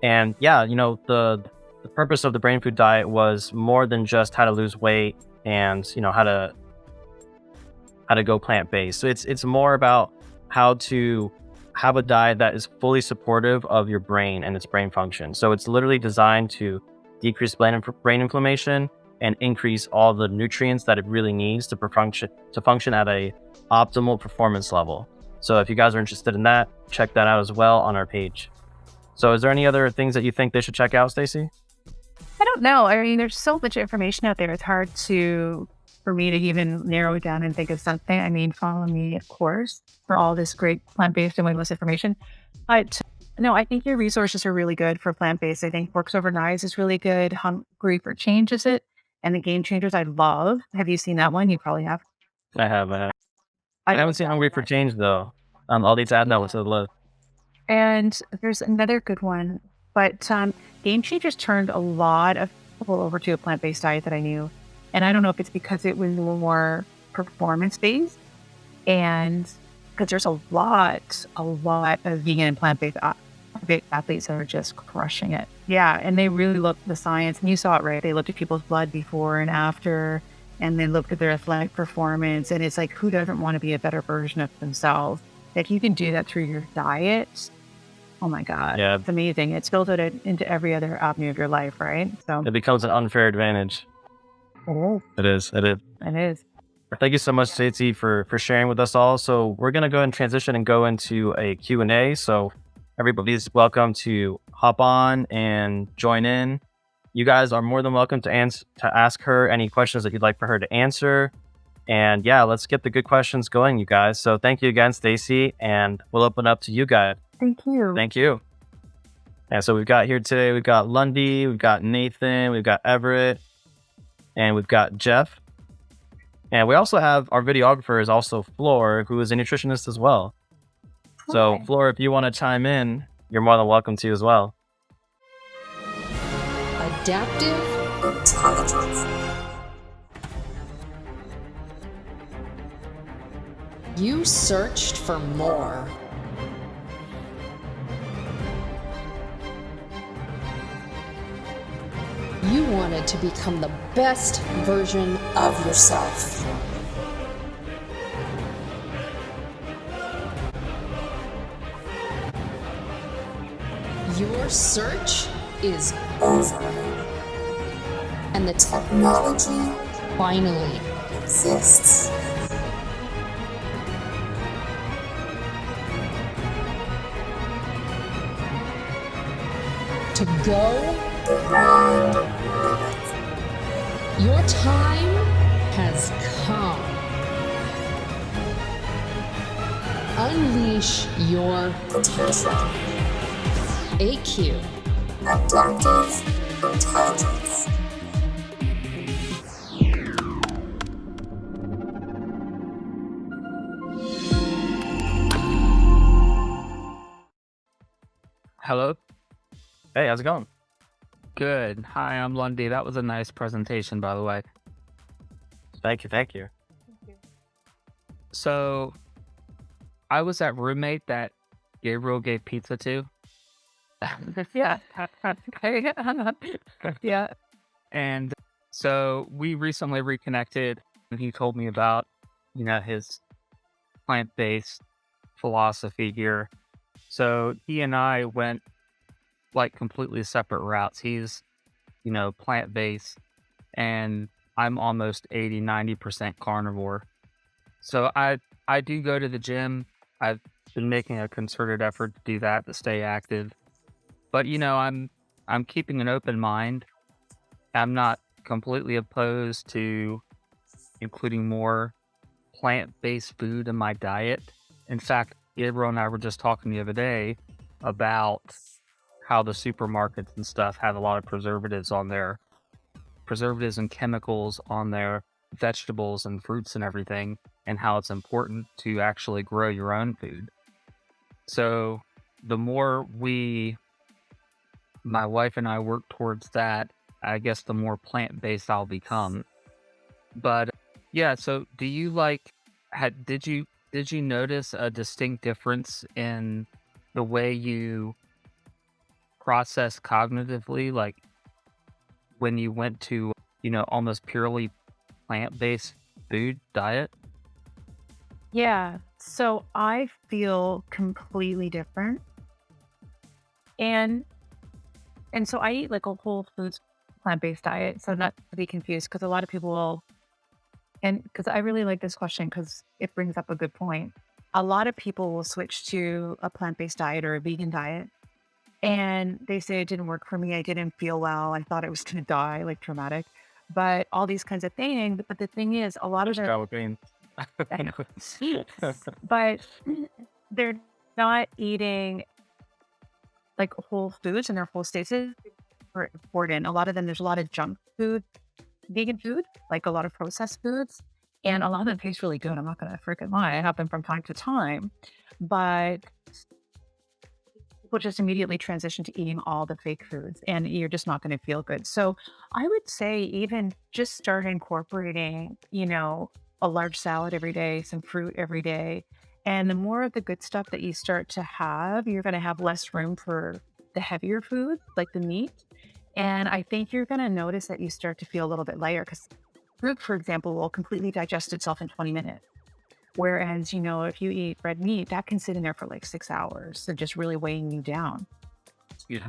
Speaker 1: And yeah, the purpose of the Brain Food Diet was more than just how to lose weight and how to go plant-based. So it's more about how to have a diet that is fully supportive of your brain and its brain function. So it's literally designed to decrease brain inflammation and increase all the nutrients that it really needs to function at a optimal performance level. So if you guys are interested in that, check that out as well on our page. So is there any other things that you think they should check out, Stacey?
Speaker 2: I don't know. There's so much information out there. It's hard for me to even narrow it down and think of something. Follow me, of course, for all this great plant-based and weight loss information. But no, I think your resources are really good for plant-based. I think Forks Over Knives is really good. Hungry for Change is it? And the Game Changers I love. Have you seen that one? You probably have.
Speaker 1: I have. I haven't seen Hungry for Change though. I'll need to add that one to the list.
Speaker 2: And there's another good one, but Game Changers turned a lot of people over to a plant-based diet that I knew. And I don't know if it's because it was more performance-based, and because there's a lot of vegan and plant-based athletes that are just crushing it. Yeah, and they really looked at the science, and you saw it, right? They looked at people's blood before and after, and they looked at their athletic performance, and it's like, who doesn't want to be a better version of themselves? If you can do that through your diet, oh my God,
Speaker 1: Yeah.
Speaker 2: it's amazing. It's filtered into every other avenue of your life, right? So
Speaker 1: It becomes an unfair advantage. It is.
Speaker 2: it is.
Speaker 1: Thank you so much, Stacey, for sharing with us all. So we're going to go ahead and transition and go into a Q&A. So everybody's welcome to hop on and join in. You guys are more than welcome to ask her any questions that you'd like for her to answer. And yeah, let's get the good questions going, you guys. So thank you again, Stacey, and we'll open up to you guys.
Speaker 2: Thank you.
Speaker 1: Thank you. And so we've got here today, we've got Lundy, we've got Nathan, we've got Everett, and we've got Jeff. And we also have our videographer is also Floor, who is a nutritionist as well. So Floor, if you want to chime in, you're more than welcome to as well.
Speaker 3: Adaptive intelligence. You searched for more. You wanted to become the best version of yourself. Your search is over. And the technology finally exists. To go beyond limits. Your time has come. Unleash your potential. AQ. Adaptive intelligence.
Speaker 4: Hello.
Speaker 1: Hey, how's it going?
Speaker 4: Good. Hi, I'm Lundy. That was a nice presentation, by the way.
Speaker 1: Thank you.
Speaker 4: So, I was that roommate that Gabriel gave pizza to.
Speaker 2: Yeah. Yeah.
Speaker 4: And so we recently reconnected, and he told me about, his plant-based philosophy here. So he and I went like completely separate routes. He's, plant-based, and I'm almost 80-90% carnivore. So I do go to the gym. I've been making a concerted effort to do that, to stay active. But I'm keeping an open mind. I'm not completely opposed to including more plant-based food in my diet. In fact, Gabriel and I were just talking the other day about how the supermarkets and stuff have a lot of preservatives and chemicals on their vegetables and fruits and everything, and how it's important to actually grow your own food. So the more my wife and I work towards that, I guess the more plant-based I'll become. But yeah, so do you did you notice a distinct difference in the way you process cognitively, like when you went to, almost purely plant-based food diet?
Speaker 2: Yeah. So I feel completely different. And so I eat like a whole foods plant-based diet. So not to be confused, because a lot of people will, and because I really like this question because it brings up a good point. A lot of people will switch to a plant-based diet or a vegan diet, and they say it didn't work for me. I didn't feel well. I thought I was going to die, like traumatic, but all these kinds of things. But the thing is, a lot of them, I know. But they're not eating like whole foods and their whole states are important. A lot of them, there's a lot of junk food, vegan food, like a lot of processed foods, and a lot of them taste really good. I'm not going to freaking lie. It happens from time to time, but people just immediately transition to eating all the fake foods and you're just not going to feel good. So I would say even just start incorporating, a large salad every day, some fruit every day. And the more of the good stuff that you start to have, you're going to have less room for the heavier food, like the meat. And I think you're going to notice that you start to feel a little bit lighter because fruit, for example, will completely digest itself in 20 minutes. Whereas, if you eat red meat, that can sit in there for like 6 hours. So just really weighing you down.
Speaker 4: Yeah.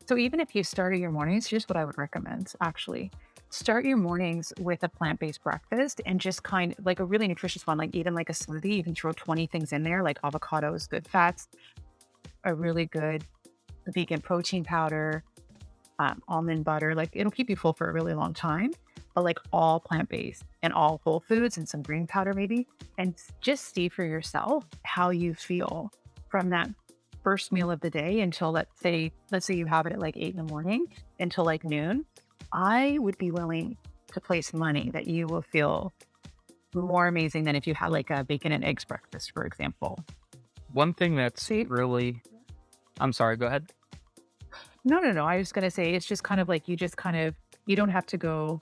Speaker 2: So even if you started your mornings, here's what I would recommend, actually. Start your mornings with a plant-based breakfast and just kind of like a really nutritious one, like even like a smoothie. You can throw 20 things in there, like avocados, good fats, a really good vegan protein powder, almond butter. Like it'll keep you full for a really long time, but like all plant-based and all whole foods and some green powder maybe. And just see for yourself how you feel from that first meal of the day until let's say you have it at like 8 in the morning until like noon. I would be willing to place money that you will feel more amazing than if you had like a bacon and eggs breakfast, for example.
Speaker 4: One thing that's really, I'm sorry, go ahead.
Speaker 2: No. I was going to say, it's just kind of like, you don't have to go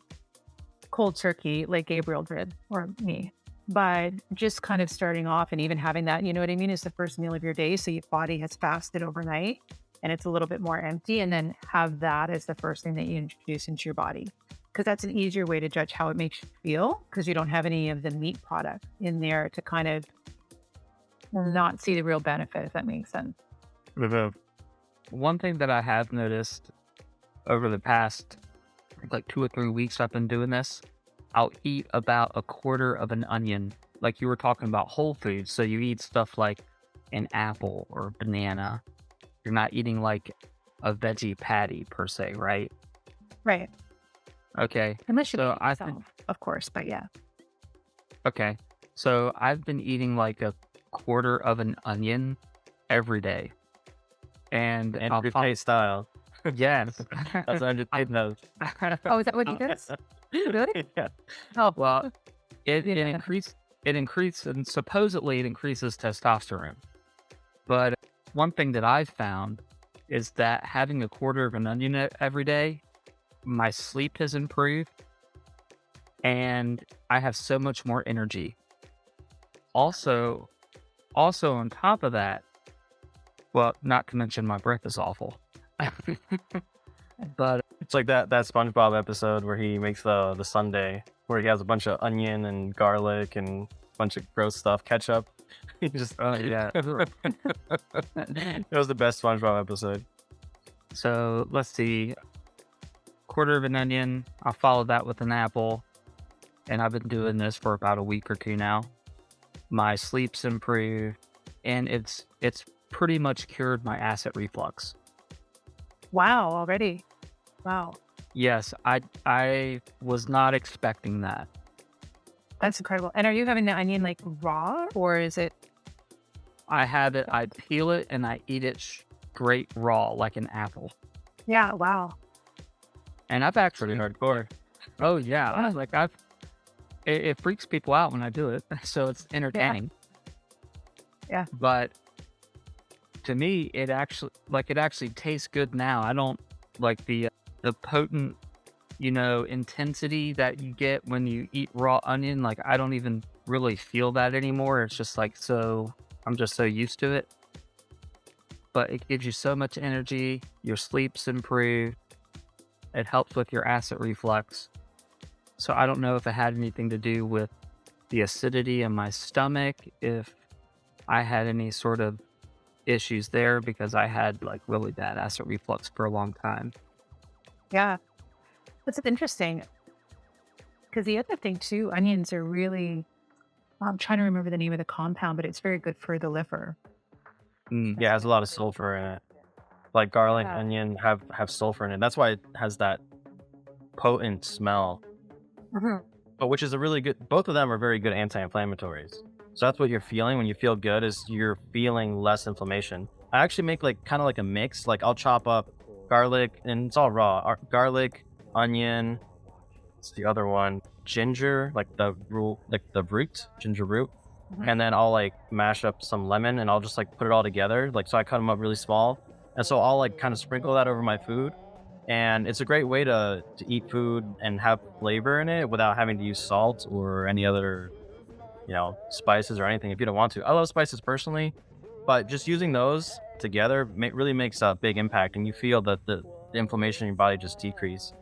Speaker 2: cold turkey like Gabriel did or me, but just kind of starting off and even having that, you know what I mean? Is the first meal of your day. So your body has fasted overnight and it's a little bit more empty, and then have that as the first thing that you introduce into your body. Because that's an easier way to judge how it makes you feel, because you don't have any of the meat product in there to kind of not see the real benefit, if that makes sense.
Speaker 4: One thing that I have noticed over the past like 2 or 3 weeks I've been doing this, I'll eat about 1/4 of an onion. Like you were talking about whole foods. So you eat stuff like an apple or a banana. You're not eating like a veggie patty per se, right?
Speaker 2: Right.
Speaker 4: Okay.
Speaker 2: Unless you
Speaker 4: so
Speaker 2: eat yourself, of course, but yeah.
Speaker 4: Okay. So I've been eating like 1/4 of an onion every day. And
Speaker 1: Andrew Tate style.
Speaker 4: Yes.
Speaker 1: That's Andrew Tate knows.
Speaker 2: Oh, is that what he does? Really?
Speaker 1: Yeah.
Speaker 2: Oh,
Speaker 4: Well, it
Speaker 2: Yeah.
Speaker 4: increases, and supposedly it increases testosterone. But one thing that I've found is that having 1/4 of an onion every day, my sleep has improved and I have so much more energy. Also on top of that, well, not to mention my breath is awful. But
Speaker 1: It's like that SpongeBob episode where he makes the sundae, where he has a bunch of onion and garlic and a bunch of gross stuff, ketchup. He just
Speaker 4: yeah.
Speaker 1: It was the best SpongeBob episode.
Speaker 4: So let's see, 1/4 of an onion. I'll follow that with an apple. And I've been doing this for about a week or 2 now. My sleep's improved and it's pretty much cured my acid reflux.
Speaker 2: wow, already. Wow.
Speaker 4: Yes, I was not expecting that.
Speaker 2: That's incredible. And are you having the onion like raw, or is it?
Speaker 4: I have it, I peel it and I eat it straight raw like an apple.
Speaker 2: Yeah, wow.
Speaker 4: And I've
Speaker 1: Pretty
Speaker 4: actually,
Speaker 1: hardcore.
Speaker 4: oh yeah, like it freaks people out when I do it, so it's entertaining.
Speaker 2: Yeah.
Speaker 4: But to me, it actually tastes good now. I don't like the potent, intensity that you get when you eat raw onion. Like I don't even really feel that anymore. It's just like I'm just so used to it. But it gives you so much energy. Your sleep's improved. It helps with your acid reflux. So I don't know if it had anything to do with the acidity in my stomach, if I had any sort of issues there, because I had like really bad acid reflux for a long time.
Speaker 2: Yeah. That's interesting. Because the other thing too, onions are really, I'm trying to remember the name of the compound, but it's very good for the liver.
Speaker 1: Yeah, it has a lot of sulfur in it. Like garlic,
Speaker 2: Yeah.
Speaker 1: onion have sulfur in it. That's why it has that potent smell. But which is a really good, both of them are very good anti-inflammatories. So that's what you're feeling when you feel good, is you're feeling less inflammation. I actually make like kind of like a mix. Like I'll chop up garlic, and it's all raw. Garlic, onion, what's the other one? Ginger, like the root, ginger root. and then I'll like mash up some lemon and I'll just like put it all together. Like, so I cut them up really small. And so I'll like kind of sprinkle that over my food. And it's a great way to eat food and have flavor in it without having to use salt or any other, spices or anything if you don't want to. I love spices personally, but just using those together really makes a big impact, and you feel that the inflammation in your body just decrease.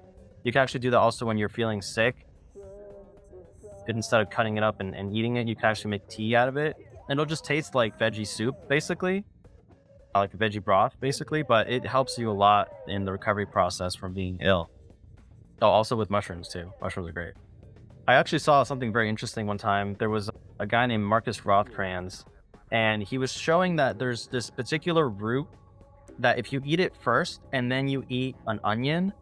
Speaker 1: You can actually do that also when you're feeling sick. Instead of cutting it up and eating it, you can actually make tea out of it, and it'll just taste like veggie soup, basically, like a veggie broth, basically, but it helps you a lot in the recovery process from being ill. Oh, also with mushrooms too. Mushrooms are great. I actually saw something very interesting one time. There was a guy named Marcus Rothkranz, and he was showing that there's this particular root that if you eat it first and then you eat an onion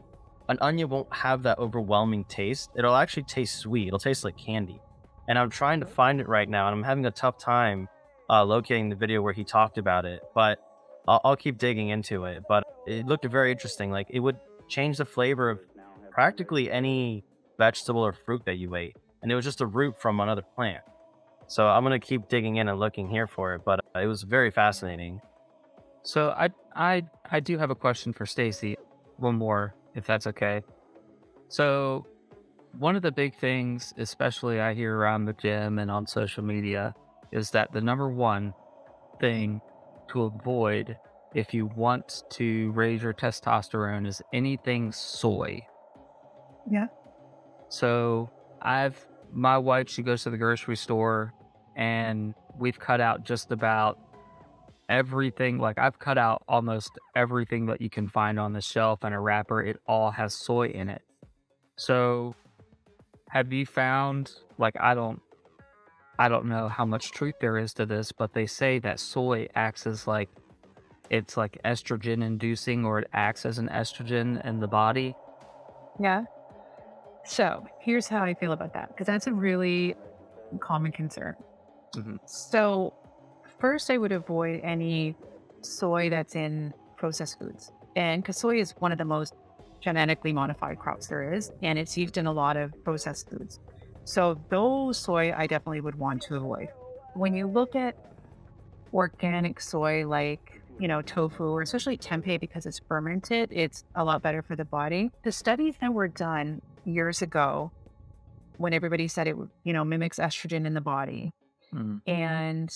Speaker 1: won't have that overwhelming taste. It'll actually taste sweet. It'll taste like candy. And I'm trying to find it right now, and I'm having a tough time locating the video where he talked about it, but I'll keep digging into it. But it looked very interesting. Like, it would change the flavor of practically any vegetable or fruit that you ate. And it was just a root from another plant. So I'm going to keep digging in and looking here for it, but it was very fascinating.
Speaker 4: So I do have a question for Stacey. One more, if that's okay. So one of the big things, especially I hear around the gym and on social media, is that the number one thing to avoid if you want to raise your testosterone is anything soy.
Speaker 2: Yeah.
Speaker 4: So my wife, she goes to the grocery store, and we've cut out just about everything. Like, I've cut out almost everything that you can find on the shelf in a wrapper. It all has soy in it. So have you found, like, I don't know how much truth there is to this, but they say that soy acts as it's like estrogen inducing, or it acts as an estrogen in the body.
Speaker 2: Yeah. So here's how I feel about that, because that's a really common concern.
Speaker 4: Mm-hmm.
Speaker 2: So first, I would avoid any soy that's in processed foods. And because soy is one of the most genetically modified crops there is, and it's used in a lot of processed foods. So those soy I definitely would want to avoid. When you look at organic soy, like, tofu, or especially tempeh, because it's fermented, it's a lot better for the body. The studies that were done years ago, when everybody said it, mimics estrogen in the body.
Speaker 4: Mm-hmm.
Speaker 2: And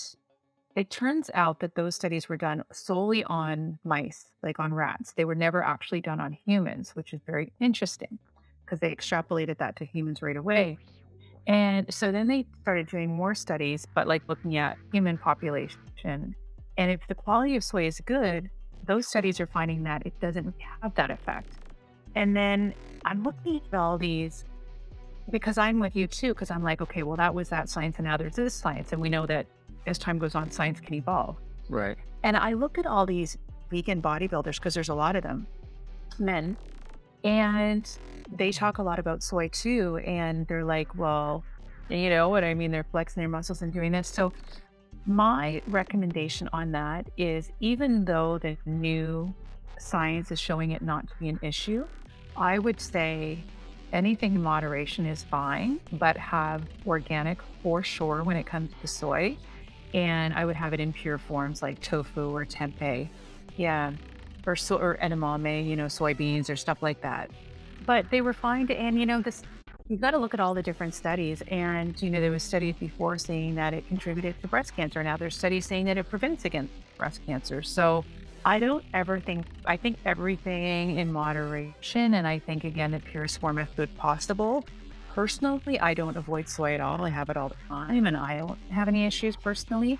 Speaker 2: it turns out that those studies were done solely on mice, like on rats. They were never actually done on humans, which is very interesting because they extrapolated that to humans right away. And so then they started doing more studies, but like looking at human population. And if the quality of soy is good, those studies are finding that it doesn't have that effect. And then I'm looking at all these, because I'm with you too, because I'm like, okay, well, that was that science, and now there's this science. And we know that as time goes on, science can evolve.
Speaker 4: Right.
Speaker 2: And I look at all these vegan bodybuilders, because there's a lot of them, men, and they talk a lot about soy too. And they're like, well, you know what I mean? They're flexing their muscles and doing this. So my recommendation on that is, even though the new science is showing it not to be an issue, I would say anything in moderation is fine, but have organic for sure when it comes to soy. And I would have it in pure forms like tofu or tempeh. Yeah. Or edamame, soybeans or stuff like that. But they were fine. And, you've got to look at all the different studies. And, there was studies before saying that it contributed to breast cancer. Now there's studies saying that it prevents against breast cancer. So I think everything in moderation. And I think, again, the purest form of food possible. Personally, I don't avoid soy at all. I have it all the time, and I don't have any issues personally.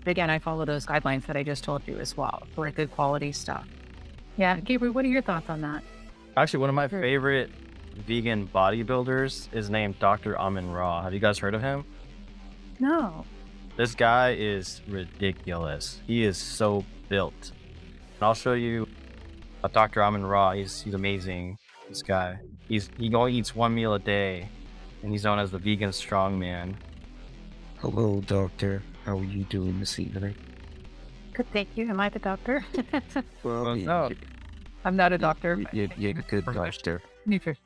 Speaker 2: But again, I follow those guidelines that I just told you as well for good quality stuff. Yeah, Gabriel, what are your thoughts on that?
Speaker 1: Actually, one of my favorite vegan bodybuilders is named Dr. Amin Ra. Have you guys heard of him?
Speaker 2: No.
Speaker 1: This guy is ridiculous. He is so built. And I'll show you Dr. Amin Ra. He's amazing. This guy. He only eats one meal a day, and he's known as the vegan strongman.
Speaker 5: Hello, doctor. How are you doing this evening?
Speaker 2: Good, thank you. Am I the doctor?
Speaker 5: Well,
Speaker 1: No.
Speaker 2: I'm not a doctor.
Speaker 5: you're a good doctor.
Speaker 2: Nutrition.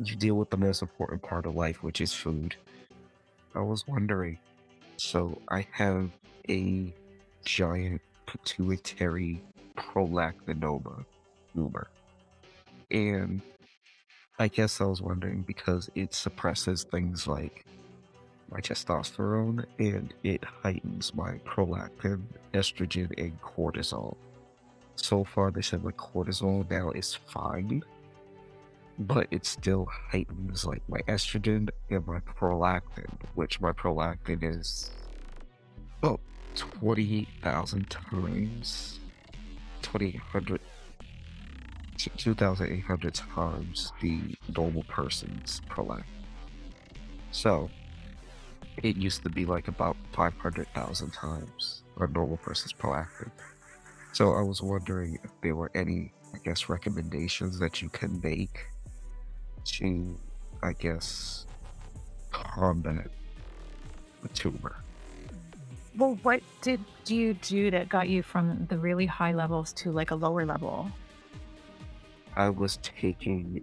Speaker 5: You deal with the most important part of life, which is food. I was wondering, So I have a giant pituitary prolactinoma tumor. And I guess I was wondering because it suppresses things like my testosterone and it heightens my prolactin, estrogen, and cortisol. So far, they said my cortisol now is fine, but it still heightens like my estrogen and my prolactin, which my prolactin is about 28,000 times, 2,800, 2,800 times the normal person's prolactin. So it used to be like about 500,000 times a normal person's prolactin. So I was wondering if there were any, I guess, recommendations that you can make to, I guess, combat the tumor.
Speaker 2: Well, what did you do that got you from the really high levels to like a lower level?
Speaker 5: I was taking,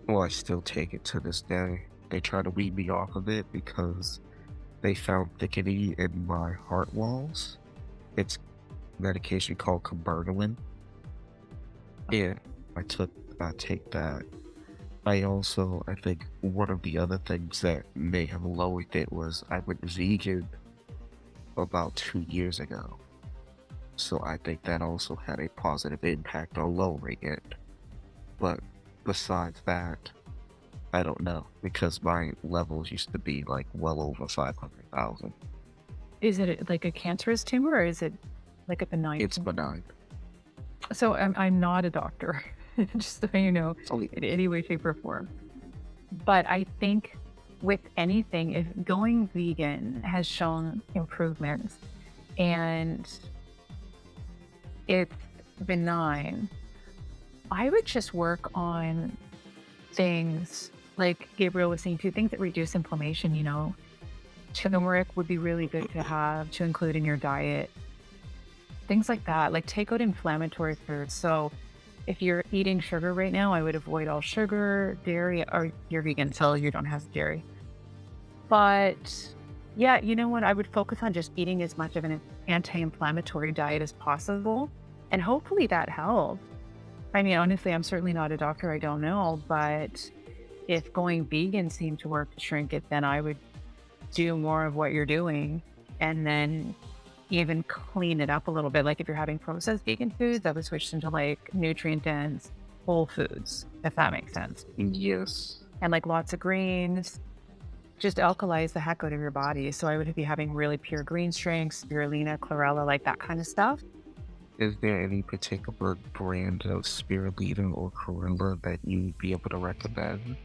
Speaker 5: well, I still take it to this day. They try to wean me off of it because they found thickening in my heart walls. It's medication called Cumberland. Yeah, I take that. I think one of the other things that may have lowered it was I went vegan about 2 years ago. So I think that also had a positive impact on lowering it. But besides that, I don't know, because my levels used to be like well over 500,000.
Speaker 2: Is it like a cancerous tumor or is it like a benign?
Speaker 5: It's benign.
Speaker 2: So I'm not a doctor, just so you know,
Speaker 5: Oh,
Speaker 2: in any way, shape, or form. But I think with anything, if going vegan has shown improvements and it's benign, I would just work on things like Gabriel was saying, too, things that reduce inflammation, you know. Turmeric would be really good to have to include in your diet. Things like that, like take out inflammatory foods. So if you're eating sugar right now, I would avoid all sugar, dairy, or you're vegan, so you don't have dairy. But yeah, you know what? I would focus on just eating as much of an anti-inflammatory diet as possible. And hopefully that helps. I mean, honestly, I'm certainly not a doctor. I don't know. But if going vegan seemed to work to shrink it, then I would do more of what you're doing and then even clean it up a little bit. Like if you're having processed vegan foods, I would switch into like nutrient dense whole foods, if that makes sense.
Speaker 5: Yes.
Speaker 2: And like lots of greens, just alkalize the heck out of your body. So I would be having really pure green strengths, spirulina, chlorella, like that kind of stuff.
Speaker 5: Is there any particular brand of spirulina or chlorella that you'd be able to recommend?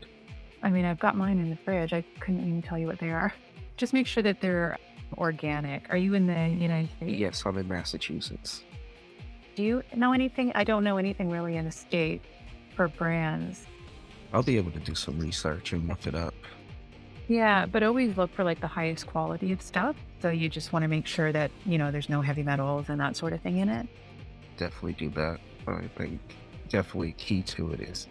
Speaker 2: I mean, I've got mine in the fridge. I couldn't even tell you what they are. Just make sure that they're organic. Are you in the United States?
Speaker 5: Yes, I'm in Massachusetts.
Speaker 2: Do you know anything? I don't know anything really in the state for brands.
Speaker 5: I'll be able to do some research and look it up.
Speaker 2: Yeah, but always look for like the highest quality of stuff. So you just want to make sure that, you know, there's no heavy metals and that sort of thing in it.
Speaker 5: Definitely do that. I think definitely key to it is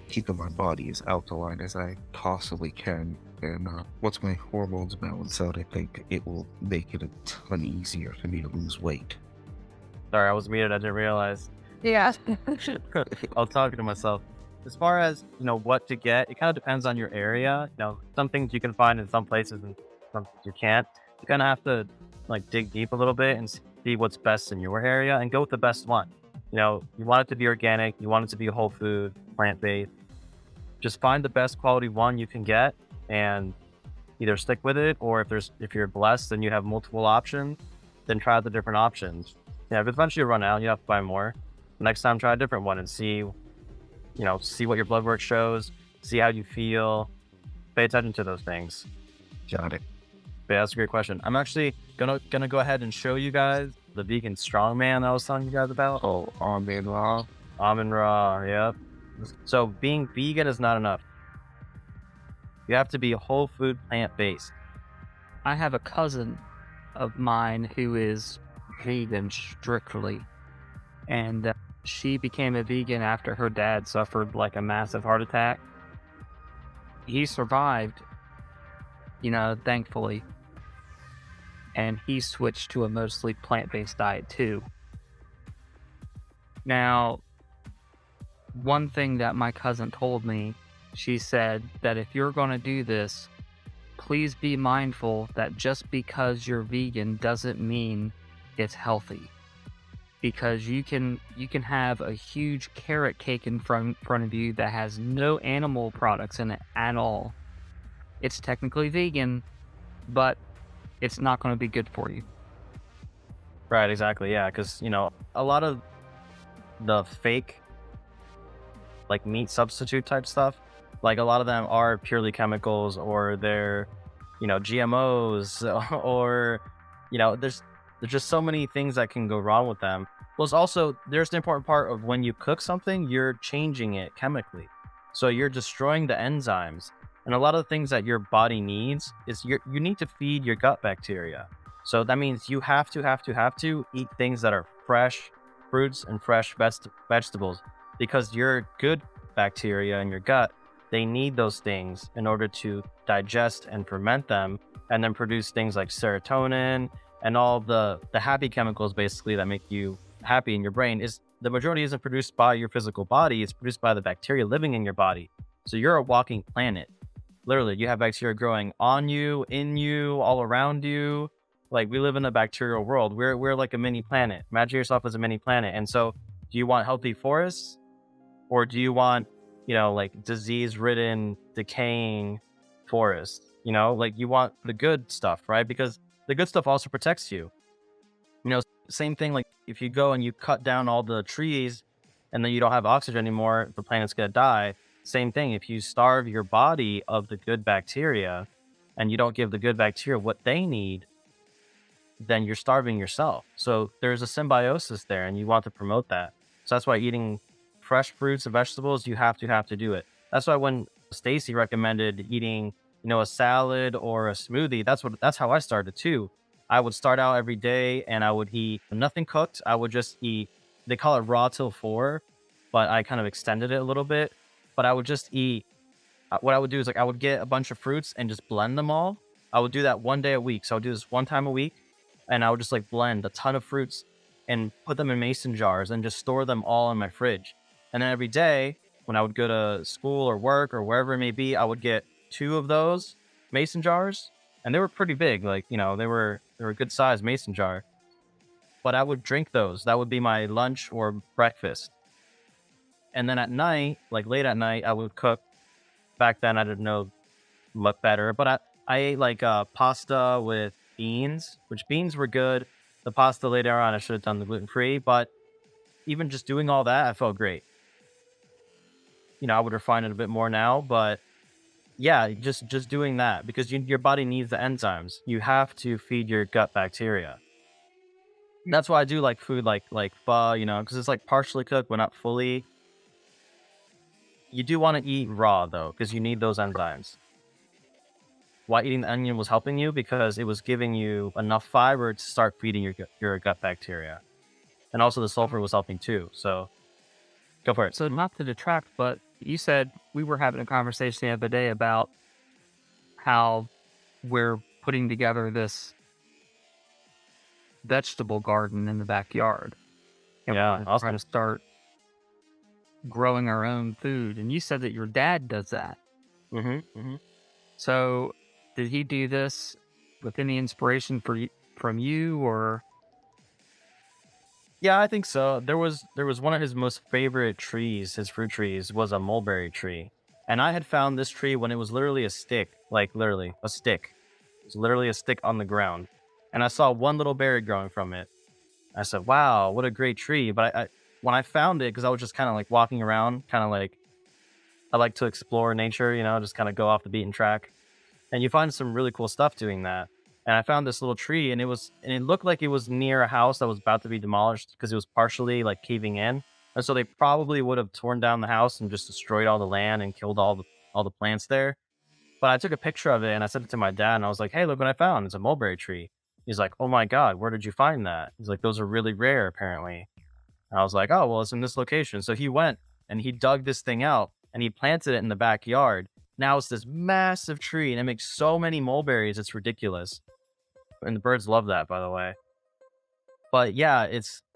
Speaker 5: keeping my body as alkaline as I possibly can. And once my hormones balance out, I think it will make it a ton easier for me to lose weight.
Speaker 1: Sorry, I was muted. I didn't realize.
Speaker 2: Yeah.
Speaker 1: I was talking to myself. As far as, you know, what to get, it kind of depends on your area. You know, some things you can find in some places and some things you can't. You kind of have to like dig deep a little bit and see what's best in your area and go with the best one. You know, you want it to be organic, you want it to be whole food, plant-based. Just find the best quality one you can get and either stick with it, or if you're blessed and you have multiple options, then try out the different options. Yeah, if eventually you run out, you have to buy more. Next time, try a different one and see what your blood work shows, see how you feel, pay attention to those things.
Speaker 5: Got it.
Speaker 1: But yeah, that's a great question. I'm actually gonna go ahead and show you guys the vegan strongman that I was telling you guys about.
Speaker 5: Oh, almond raw.
Speaker 1: Almond raw, yep. So being vegan is not enough. You have to be whole food, plant-based.
Speaker 4: I have a cousin of mine who is vegan strictly, and she became a vegan after her dad suffered like a massive heart attack. He survived, you know, thankfully, and he switched to a mostly plant-based diet too. Now, one thing that my cousin told me, she said that if you're going to do this, please be mindful that just because you're vegan doesn't mean it's healthy. Because you can have a huge carrot cake in front of you that has no animal products in it at all. It's technically vegan, but it's not going to be good for you.
Speaker 1: Right, exactly. Yeah, because, a lot of the fake, like meat substitute type stuff, like a lot of them are purely chemicals, or they're, GMOs, or, there's just so many things that can go wrong with them. Plus, also, there's the important part of when you cook something, you're changing it chemically. So you're destroying the enzymes. And a lot of the things that your body needs is you need to feed your gut bacteria. So that means you have to eat things that are fresh fruits and fresh vegetables, because your good bacteria in your gut, they need those things in order to digest and ferment them, and then produce things like serotonin and all the happy chemicals basically that make you happy in your brain. Is the majority isn't produced by your physical body, it's produced by the bacteria living in your body. So you're a walking planet. Literally, you have bacteria growing on you, in you, all around you. Like, we live in a bacterial world. We're like a mini planet. Imagine yourself as a mini planet. And so, do you want healthy forests, or do you want, like disease-ridden, decaying forests? Like, you want the good stuff, right? Because the good stuff also protects you. Same thing, like if you go and you cut down all the trees and then you don't have oxygen anymore, the planet's gonna die. Same thing, if you starve your body of the good bacteria and you don't give the good bacteria what they need, then you're starving yourself. So there's a symbiosis there, and you want to promote that. So that's why eating fresh fruits and vegetables, you have to do it. That's why when Stacey recommended eating, a salad or a smoothie, that's how I started too. I would start out every day and I would eat nothing cooked. I would just eat, they call it raw till 4, but I kind of extended it a little bit. But I would just eat, what I would do is, like, I would get a bunch of fruits and just blend them all. I would do that one day a week. So I would do this one time a week, and I would just like blend a ton of fruits and put them in mason jars and just store them all in my fridge. And then every day when I would go to school or work or wherever it may be, I would get 2 of those mason jars, and they were pretty big. Like, they were a good size mason jar, but I would drink those. That would be my lunch or breakfast. And then at night, like late at night, I would cook. Back then, I didn't know much better, but I ate like pasta with beans, which beans were good. The pasta later on, I should have done the gluten-free, but even just doing all that, I felt great. I would refine it a bit more now, but yeah, just doing that, because your body needs the enzymes. You have to feed your gut bacteria. That's why I do like food like pho, because it's like partially cooked but not fully. You do want to eat raw though, because you need those enzymes. Why eating the onion was helping you, because it was giving you enough fiber to start feeding your gut bacteria, and also the sulfur was helping too. So go for it.
Speaker 4: So not to detract, but you said, we were having a conversation the other day about how we're putting together this vegetable garden in the backyard. And
Speaker 1: Yeah,
Speaker 4: we're trying to start growing our own food. And you said that your dad does that.
Speaker 1: Mm-hmm.
Speaker 4: So did he do this with any inspiration from you, or?
Speaker 1: Yeah, I think so. There was one of his most favorite trees, his fruit trees, was a mulberry tree. And I had found this tree when it was literally a stick, like literally a stick. It was literally a stick on the ground. And I saw one little berry growing from it. I said, wow, what a great tree. But when I found it, because I was just kind of like walking around, kind of like, I like to explore nature, just kind of go off the beaten track. And you find some really cool stuff doing that. And I found this little tree, and it looked like it was near a house that was about to be demolished, because it was partially like caving in. And so they probably would have torn down the house and just destroyed all the land and killed all the plants there. But I took a picture of it and I sent it to my dad, and I was like, hey, look what I found. It's a mulberry tree. He's like, oh my God, where did you find that? He's like, those are really rare apparently. And I was like, oh, well, it's in this location. So he went and he dug this thing out and he planted it in the backyard. Now it's this massive tree, and it makes so many mulberries, it's ridiculous. And the birds love that, by the way. But yeah,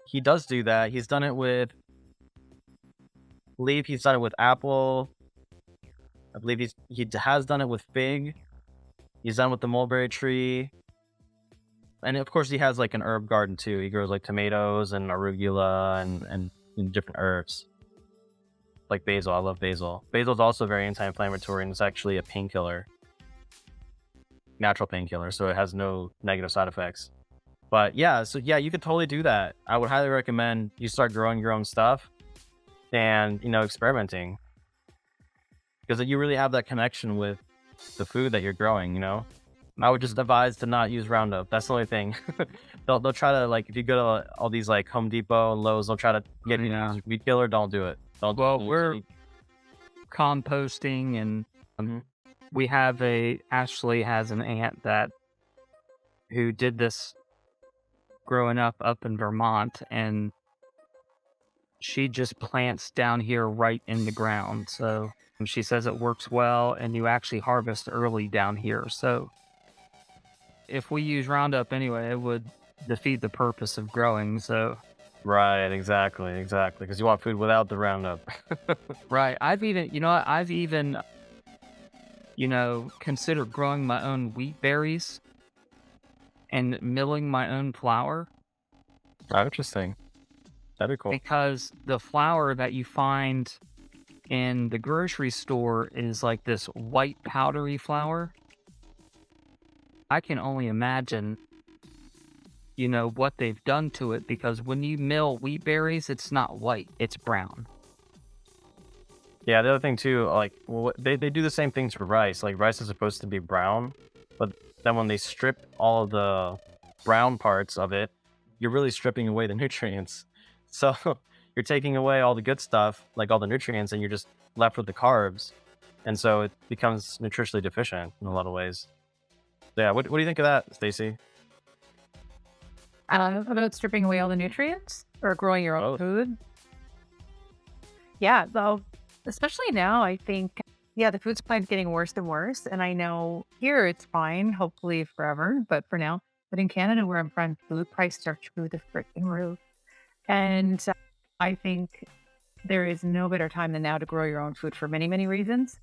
Speaker 1: he does do that. He's done it with, I believe he's done it with apple. I believe he has done it with fig. He's done it with the mulberry tree. And of course, he has like an herb garden too. He grows like tomatoes and arugula and different herbs. Like basil. I love basil. Basil is also very anti-inflammatory, and it's actually a painkiller. Natural painkiller, so it has no negative side effects. But yeah, so yeah, you could totally do that. I would highly recommend you start growing your own stuff and, experimenting. Because you really have that connection with the food that you're growing, I would just advise to not use Roundup. That's the only thing. They'll try to, like, if you go to all these like Home Depot and Lowe's, they'll try to get you weed killer. Don't do it.
Speaker 4: We're composting, and we have Ashley has an aunt who did this growing up in Vermont, and she just plants down here right in the ground. So she says it works well, and you actually harvest early down here. So if we use Roundup anyway, it would defeat the purpose of growing. So
Speaker 1: right, exactly, because you want food without the Roundup.
Speaker 4: Right. I've even considered growing my own wheat berries and milling my own flour.
Speaker 1: Oh, interesting. That'd be cool.
Speaker 4: Because the flour that you find in the grocery store is like this white powdery flour. I can only imagine, what they've done to it, because when you mill wheat berries, it's not white, it's brown.
Speaker 1: Yeah, the other thing too, like, they do the same things for rice. Like, rice is supposed to be brown, but then when they strip all the brown parts of it, you're really stripping away the nutrients. So you're taking away all the good stuff, like all the nutrients, and you're just left with the carbs. And so it becomes nutritionally deficient in a lot of ways. So yeah, what do you think of that, Stacey?
Speaker 2: About stripping away all the nutrients or growing your own food? Yeah, though, especially now, I think, the food supply is getting worse and worse. And I know here it's fine, hopefully forever, but for now. But in Canada, where I'm from, food prices are through the freaking roof. And I think there is no better time than now to grow your own food for many, many reasons.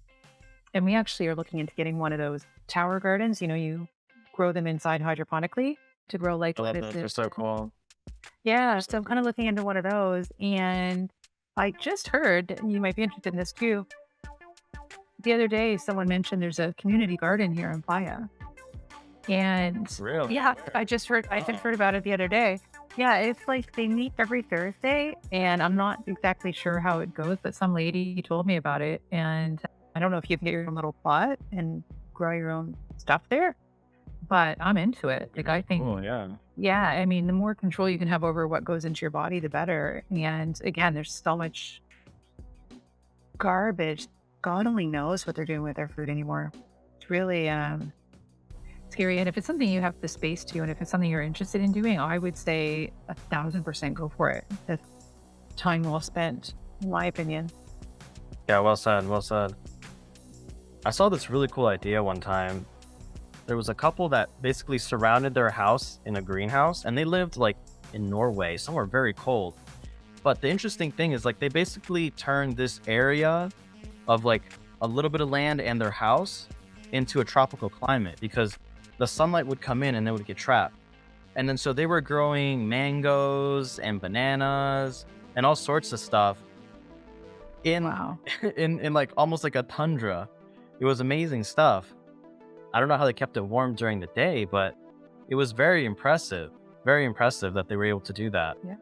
Speaker 2: And we actually are looking into getting one of those tower gardens. You grow them inside hydroponically to grow like...
Speaker 1: I love that. They're so cool.
Speaker 2: Yeah, so I'm kind of looking into one of those. And I just heard, and you might be interested in this too, the other day someone mentioned there's a community garden here in Playa. And
Speaker 1: really?
Speaker 2: Yeah, I just heard about it the other day. Yeah, it's like they meet every Thursday, and I'm not exactly sure how it goes, but some lady told me about it. And I don't know if you can get your own little plot and grow your own stuff there, but I'm into it. Like, I think, yeah, I mean, the more control you can have over what goes into your body, the better. And again, there's so much garbage. God only knows what they're doing with their food anymore. It's really scary. And if it's something you have the space to, and if it's something you're interested in doing, I would say 1,000% go for it. That's time well spent, in my opinion.
Speaker 1: Yeah, well said. I saw this really cool idea one time. There was a couple that basically surrounded their house in a greenhouse, and they lived like in Norway, somewhere very cold. But the interesting thing is, like, they basically turned this area of like a little bit of land and their house into a tropical climate, because the sunlight would come in and they would get trapped. And then so they were growing mangoes and bananas and all sorts of stuff in like almost like a tundra. It was amazing stuff. I don't know how they kept it warm during the day, but it was very impressive that they were able to do that.
Speaker 2: Yeah.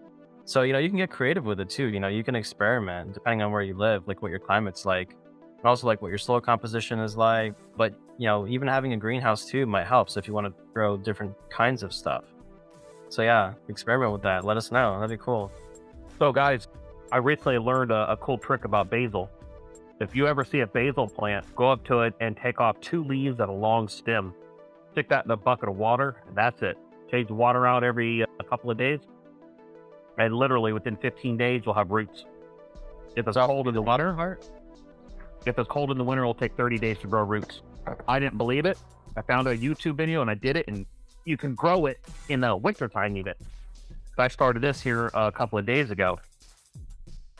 Speaker 1: So, you can get creative with it too. You can experiment depending on where you live, like what your climate's like, and also like what your soil composition is like. But, even having a greenhouse too might help. So if you want to grow different kinds of stuff. So yeah, experiment with that. Let us know. That'd be cool.
Speaker 6: So guys, I recently learned a cool trick about basil. If you ever see a basil plant, go up to it and take off 2 leaves and a long stem. Stick that in a bucket of water, and that's it. Change the water out every a couple of days. And literally within 15 days, you'll have roots. If it's cold in the winter, it'll take 30 days to grow roots. I didn't believe it. I found a YouTube video and I did it, and you can grow it in the wintertime even. So I started this here a couple of days ago.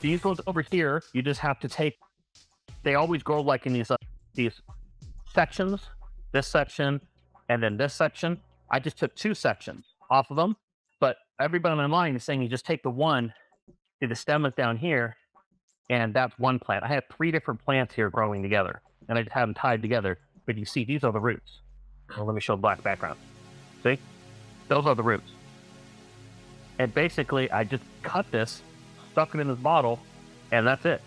Speaker 6: These ones over here, you just have to take, they always grow like in these sections, this section, and then this section. I just took 2 sections off of them, but everybody online is saying you just take the one, see the stem is down here, and that's one plant. I have 3 different plants here growing together, and I just have them tied together. But you see, these are the roots. Well, let me show the black background. See? Those are the roots. And basically, I just cut this, stuck it in this bottle, and that's it.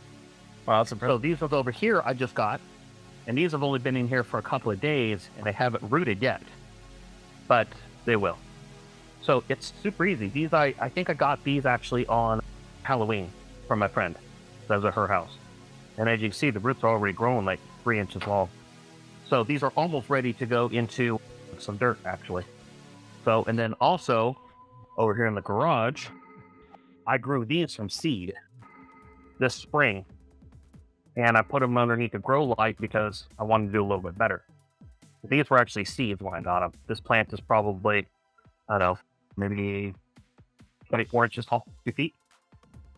Speaker 1: Wow, that's impressive.
Speaker 6: So these ones over here I just got, and these have only been in here for a couple of days, and they haven't rooted yet. But they will. So it's super easy. These, I think I got these actually on Halloween from my friend. That was at her house. And as you can see, the roots are already growing like 3 inches long. So these are almost ready to go into some dirt, actually. So, and then also, over here in the garage, I grew these from seed this spring. And I put them underneath the grow light because I wanted to do a little bit better. These were actually seeds when I got them. This plant is probably, I don't know, maybe 24 inches tall, 2 feet,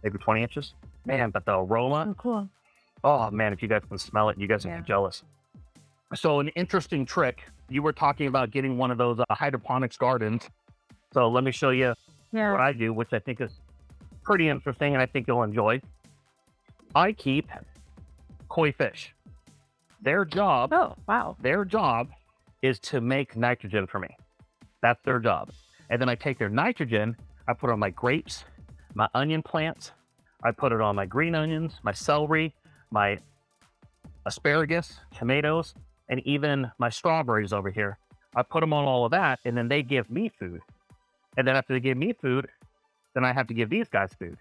Speaker 6: maybe 20 inches. Man, but the aroma.
Speaker 2: Oh, cool.
Speaker 6: Oh, man, if you guys can smell it, you guys are gonna be jealous. So an interesting trick, you were talking about getting one of those hydroponics gardens. So let me show you what I do, which I think is pretty interesting and I think you'll enjoy. I keep koi fish. Their job, their job is to make nitrogen for me. That's their job. And then I take their nitrogen, I put it on my grapes, my onion plants, I put it on my green onions, my celery, my asparagus, tomatoes, and even my strawberries over here. I put them on all of that, and then they give me food. And then after they give me food, then I have to give these guys food.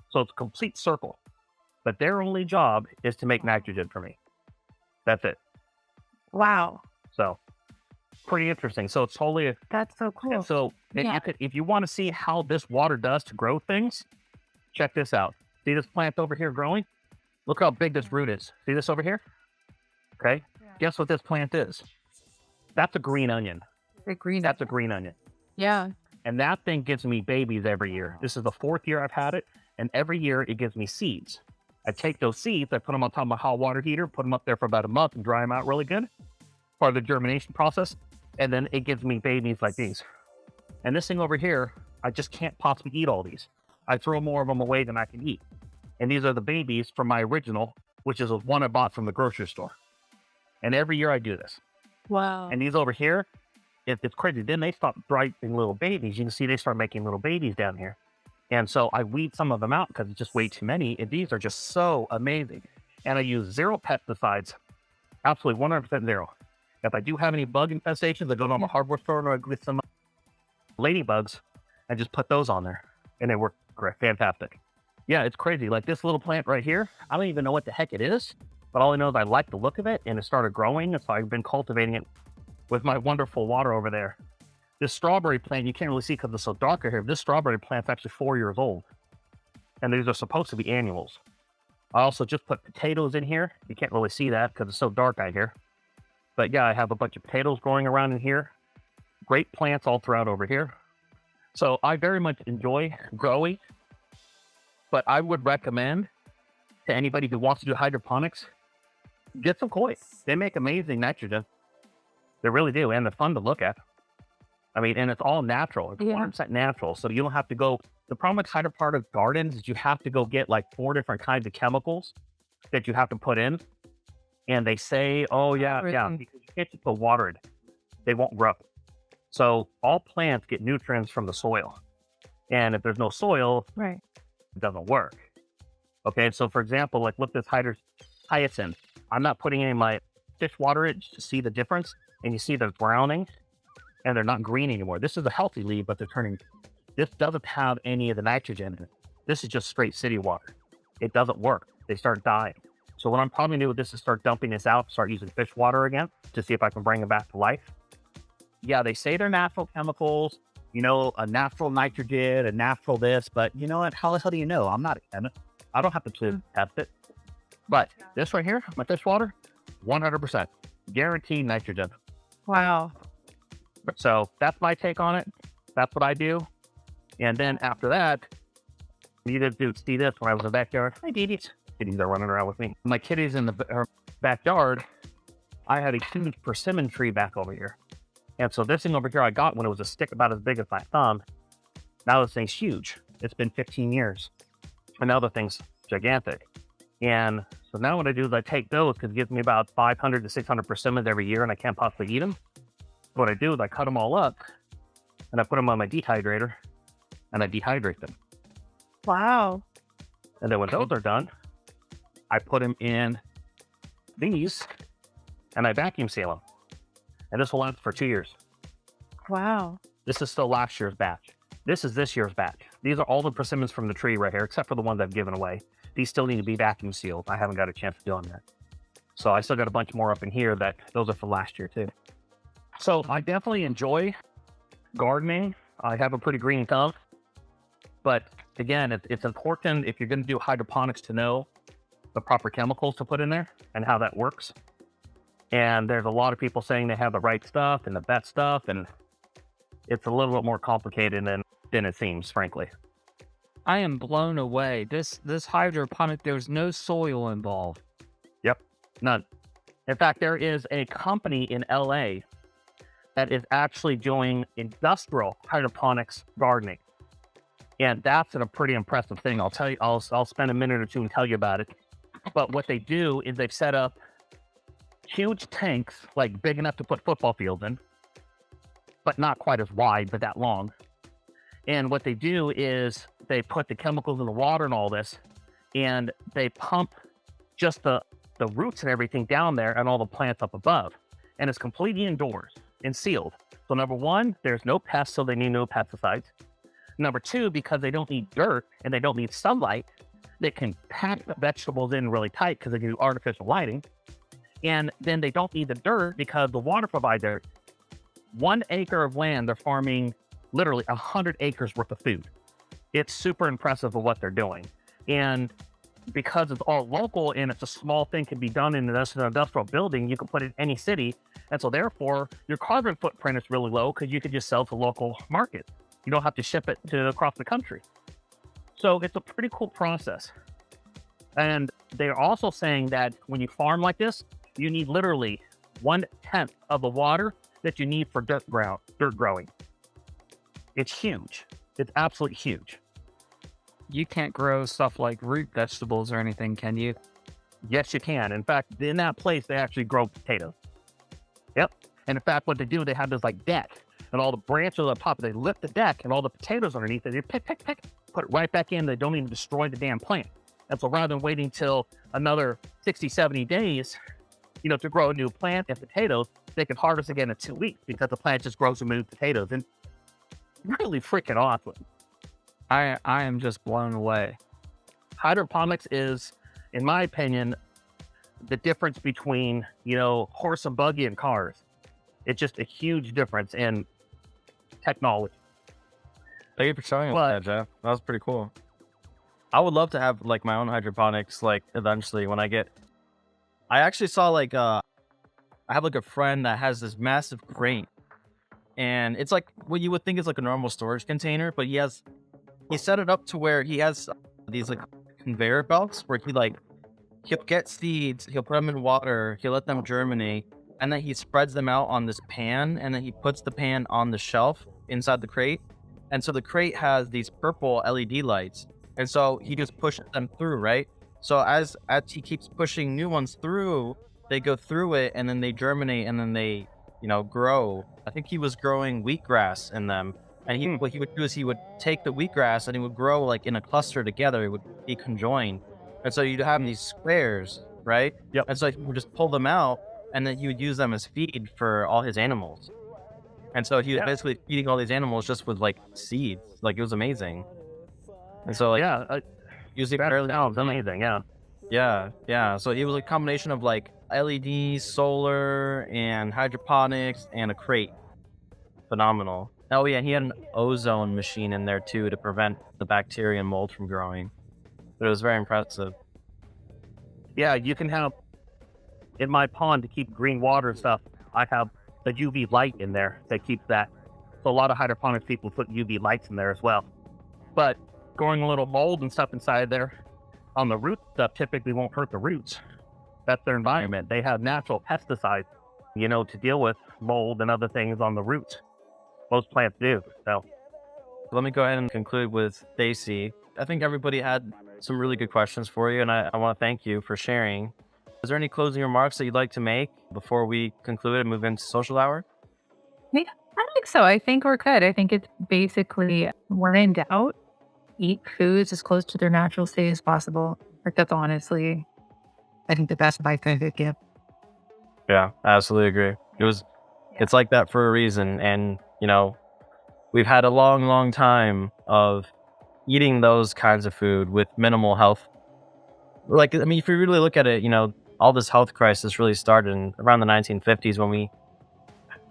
Speaker 6: So it's a complete circle. But their only job is to make nitrogen for me. That's it.
Speaker 2: Wow.
Speaker 6: So pretty interesting. So it's totally
Speaker 2: That's so cool.
Speaker 6: and so if you want to see how this water does to grow things, check this out. See this plant over here growing? Look how big this root is. See this over here? Okay. Guess what this plant is? That's a green onion. That's a green onion.
Speaker 2: Yeah.
Speaker 6: And that thing gives me babies every year. This is the 4th year I've had it. And every year it gives me seeds. I take those seeds, I put them on top of my hot water heater, put them up there for about a month and dry them out really good. Part of the germination process. And then it gives me babies like these. And this thing over here, I just can't possibly eat all these. I throw more of them away than I can eat. And these are the babies from my original, which is one I bought from the grocery store. And every year I do this.
Speaker 2: Wow.
Speaker 6: And these over here, it's crazy. Then they stop dropping little babies. You can see they start making little babies down here. And so I weed some of them out because it's just way too many. And these are just so amazing. And I use 0 pesticides. Absolutely 100% 0. If I do have any bug infestations, I go to my hardware store and I get some ladybugs and just put those on there. And they work great. Fantastic. Yeah, it's crazy. Like this little plant right here, I don't even know what the heck it is. But all I know is I like the look of it and it started growing. And so I've been cultivating it with my wonderful water over there. This strawberry plant, you can't really see because it's so darker here. This strawberry plant's actually 4 years old. And these are supposed to be annuals. I also just put potatoes in here. You can't really see that because it's so dark out here. But yeah, I have a bunch of potatoes growing around in here. Great plants all throughout over here. So I very much enjoy growing. But I would recommend to anybody who wants to do hydroponics, get some koi. They make amazing nitrogen. They really do. And they're fun to look at. I mean, and it's all natural. It's 100% natural. So you don't have to go. The problem with hydroponic gardens is you have to go get like 4 different kinds of chemicals that you have to put in. And they say, oh, yeah, because you can't just put water in. They won't grow. So all plants get nutrients from the soil. And if there's no soil, it doesn't work. Okay, so for example, like look this hyacinth. I'm not putting any of my fish water in to see the difference. And you see they're browning and they're not green anymore. This is a healthy leaf, but they're turning. This doesn't have any of the nitrogen in it. This is just straight city water. It doesn't work. They start dying. So what I'm probably going to do with this is start dumping this out, start using fish water again to see if I can bring them back to life. Yeah, they say they're natural chemicals, you know, a natural nitrogen, a natural this, but you know what? How the hell do you know? I'm not a chemist. I don't have to test it. But this right here, my fish water, 100% guaranteed nitrogen.
Speaker 2: Wow.
Speaker 6: So that's my take on it. That's what I do. And then after that, you did see this when I was in the backyard. Hi, Dee kitties are running around with me. My kitties in the backyard, I had a huge persimmon tree back over here. And so this thing over here I got when it was a stick about as big as my thumb. Now this thing's huge. It's been 15 years. And now the thing's gigantic. And so now what I do is I take those because it gives me about 500 to 600 persimmons every year and I can't possibly eat them. What I do is I cut them all up and I put them on my dehydrator and I dehydrate them.
Speaker 2: Wow.
Speaker 6: And then when those are done, I put them in these and I vacuum seal them. And this will last for 2 years.
Speaker 2: Wow.
Speaker 6: This is still last year's batch. This is this year's batch. These are all the persimmons from the tree right here, except for the ones I've given away. These still need to be vacuum sealed. I haven't got a chance to do them yet. So I still got a bunch more up in here that those are for last year too. So I definitely enjoy gardening. I have a pretty green thumb. But again, it's important if you're going to do hydroponics to know the proper chemicals to put in there and how that works. And there's a lot of people saying they have the right stuff and the best stuff, and it's a little bit more complicated than it seems, frankly.
Speaker 4: I am blown away. This hydroponic, there's no soil involved.
Speaker 6: Yep, none. In fact, there is a company in LA that is actually doing industrial hydroponics gardening. And that's a pretty impressive thing. I'll tell you, I'll spend a minute or two and tell you about it. But what they do is they've set up huge tanks, like big enough to put football fields in, but not quite as wide, but that long. And what they do is they put the chemicals in the water and all this, and they pump just the roots and everything down there and all the plants up above. And it's completely indoors and sealed. So number one, there's no pests, so they need no pesticides. Number two, because they don't need dirt and they don't need sunlight, they can pack the vegetables in really tight because they can do artificial lighting. And then they don't need the dirt because the water provides dirt. 1 acre of land, they're farming literally 100 acres worth of food. It's super impressive of what they're doing. And because it's all local and it's a small thing, can be done in an industrial building, you can put it in any city. And so therefore, your carbon footprint is really low because you could just sell to local markets. You don't have to ship it to across the country. So it's a pretty cool process. And they're also saying that when you farm like this, you need literally 1/10 of the water that you need for dirt growing. It's huge. It's absolutely huge.
Speaker 4: You can't grow stuff like root vegetables or anything, can you?
Speaker 6: Yes, you can. In fact, in that place, they actually grow potatoes. Yep. And in fact, what they do, they have this like deck and all the branches on top, they lift the deck and all the potatoes underneath it, they pick, put it right back in. They don't even destroy the damn plant. And so rather than waiting till another 60, 70 days, to grow a new plant and potatoes, they can harvest again in 2 weeks because the plant just grows and moves potatoes. And really freaking awesome.
Speaker 4: I am just blown away.
Speaker 6: Hydroponics is, in my opinion, the difference between, horse and buggy and cars. It's just a huge difference in technology.
Speaker 1: Thank you for showing us that, Jeff. That was pretty cool. I would love to have like my own hydroponics, like eventually when I actually saw I have like a friend that has this massive crate, and it's like what you would think is like a normal storage container, but he set it up to where he has these like conveyor belts where he'll get seeds, he'll put them in water, he'll let them germinate, and then he spreads them out on this pan, and then he puts the pan on the shelf inside the crate. And so the crate has these purple LED lights, and so he just pushes them through, right? So as he keeps pushing new ones through, they go through it, and then they germinate, and then they grow. I think he was growing wheatgrass in them. And what he would do is he would take the wheatgrass and it would grow like in a cluster together. It would be conjoined. And so you'd have these squares, right?
Speaker 6: Yep.
Speaker 1: And so he would just pull them out, and then he would use them as feed for all his animals. And so he was basically feeding all these animals just with like seeds. Like it was amazing. And so using
Speaker 6: that sounds amazing.
Speaker 1: Yeah. So it was a combination of like LED, solar, and hydroponics, and a crate. Phenomenal. Oh yeah, he had an ozone machine in there too to prevent the bacteria and mold from growing. But it was very impressive.
Speaker 6: Yeah, you can have, in my pond to keep green water and stuff, I have the UV light in there that keeps that. So a lot of hydroponics people put UV lights in there as well. But growing a little mold and stuff inside there on the root stuff typically won't hurt the roots. That's their environment. They have natural pesticides, to deal with mold and other things on the roots. Most plants do. So
Speaker 1: Let me go ahead and conclude with Stacey. I think everybody had some really good questions for you, and I want to thank you for sharing. Is there any closing remarks that you'd like to make before we conclude and move into social hour?
Speaker 2: Yeah, I think so. I think we're good. I think it's basically, when in doubt, eat foods as close to their natural state as possible. Like, that's honestly, I think, the best advice I could give.
Speaker 1: Yeah, I absolutely agree. It's like that for a reason. And, we've had a long, long time of eating those kinds of food with minimal health. If you really look at it, all this health crisis really started around the 1950s when we,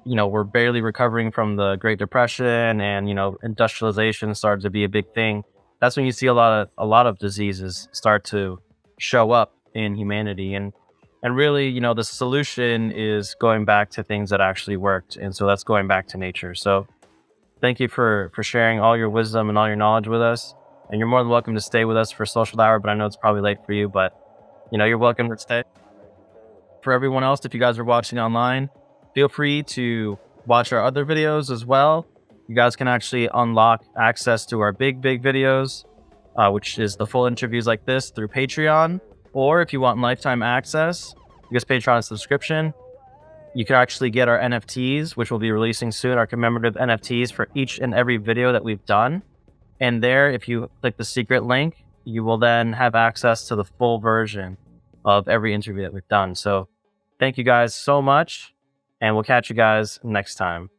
Speaker 1: were barely recovering from the Great Depression, and, industrialization started to be a big thing. That's when you see a lot of diseases start to show up in humanity. And really, the solution is going back to things that actually worked. And so that's going back to nature. So thank you for sharing all your wisdom and all your knowledge with us. And you're more than welcome to stay with us for social hour, but I know it's probably late for you, but you're welcome to stay. For everyone else, if you guys are watching online, feel free to watch our other videos as well. You guys can actually unlock access to our big videos, which is the full interviews like this, through Patreon. Or if you want lifetime access, because Patreon subscription, you can actually get our NFTs, which we'll be releasing soon, our commemorative NFTs for each and every video that we've done. And there, if you click the secret link, you will then have access to the full version of every interview that we've done. So thank you guys so much, and we'll catch you guys next time.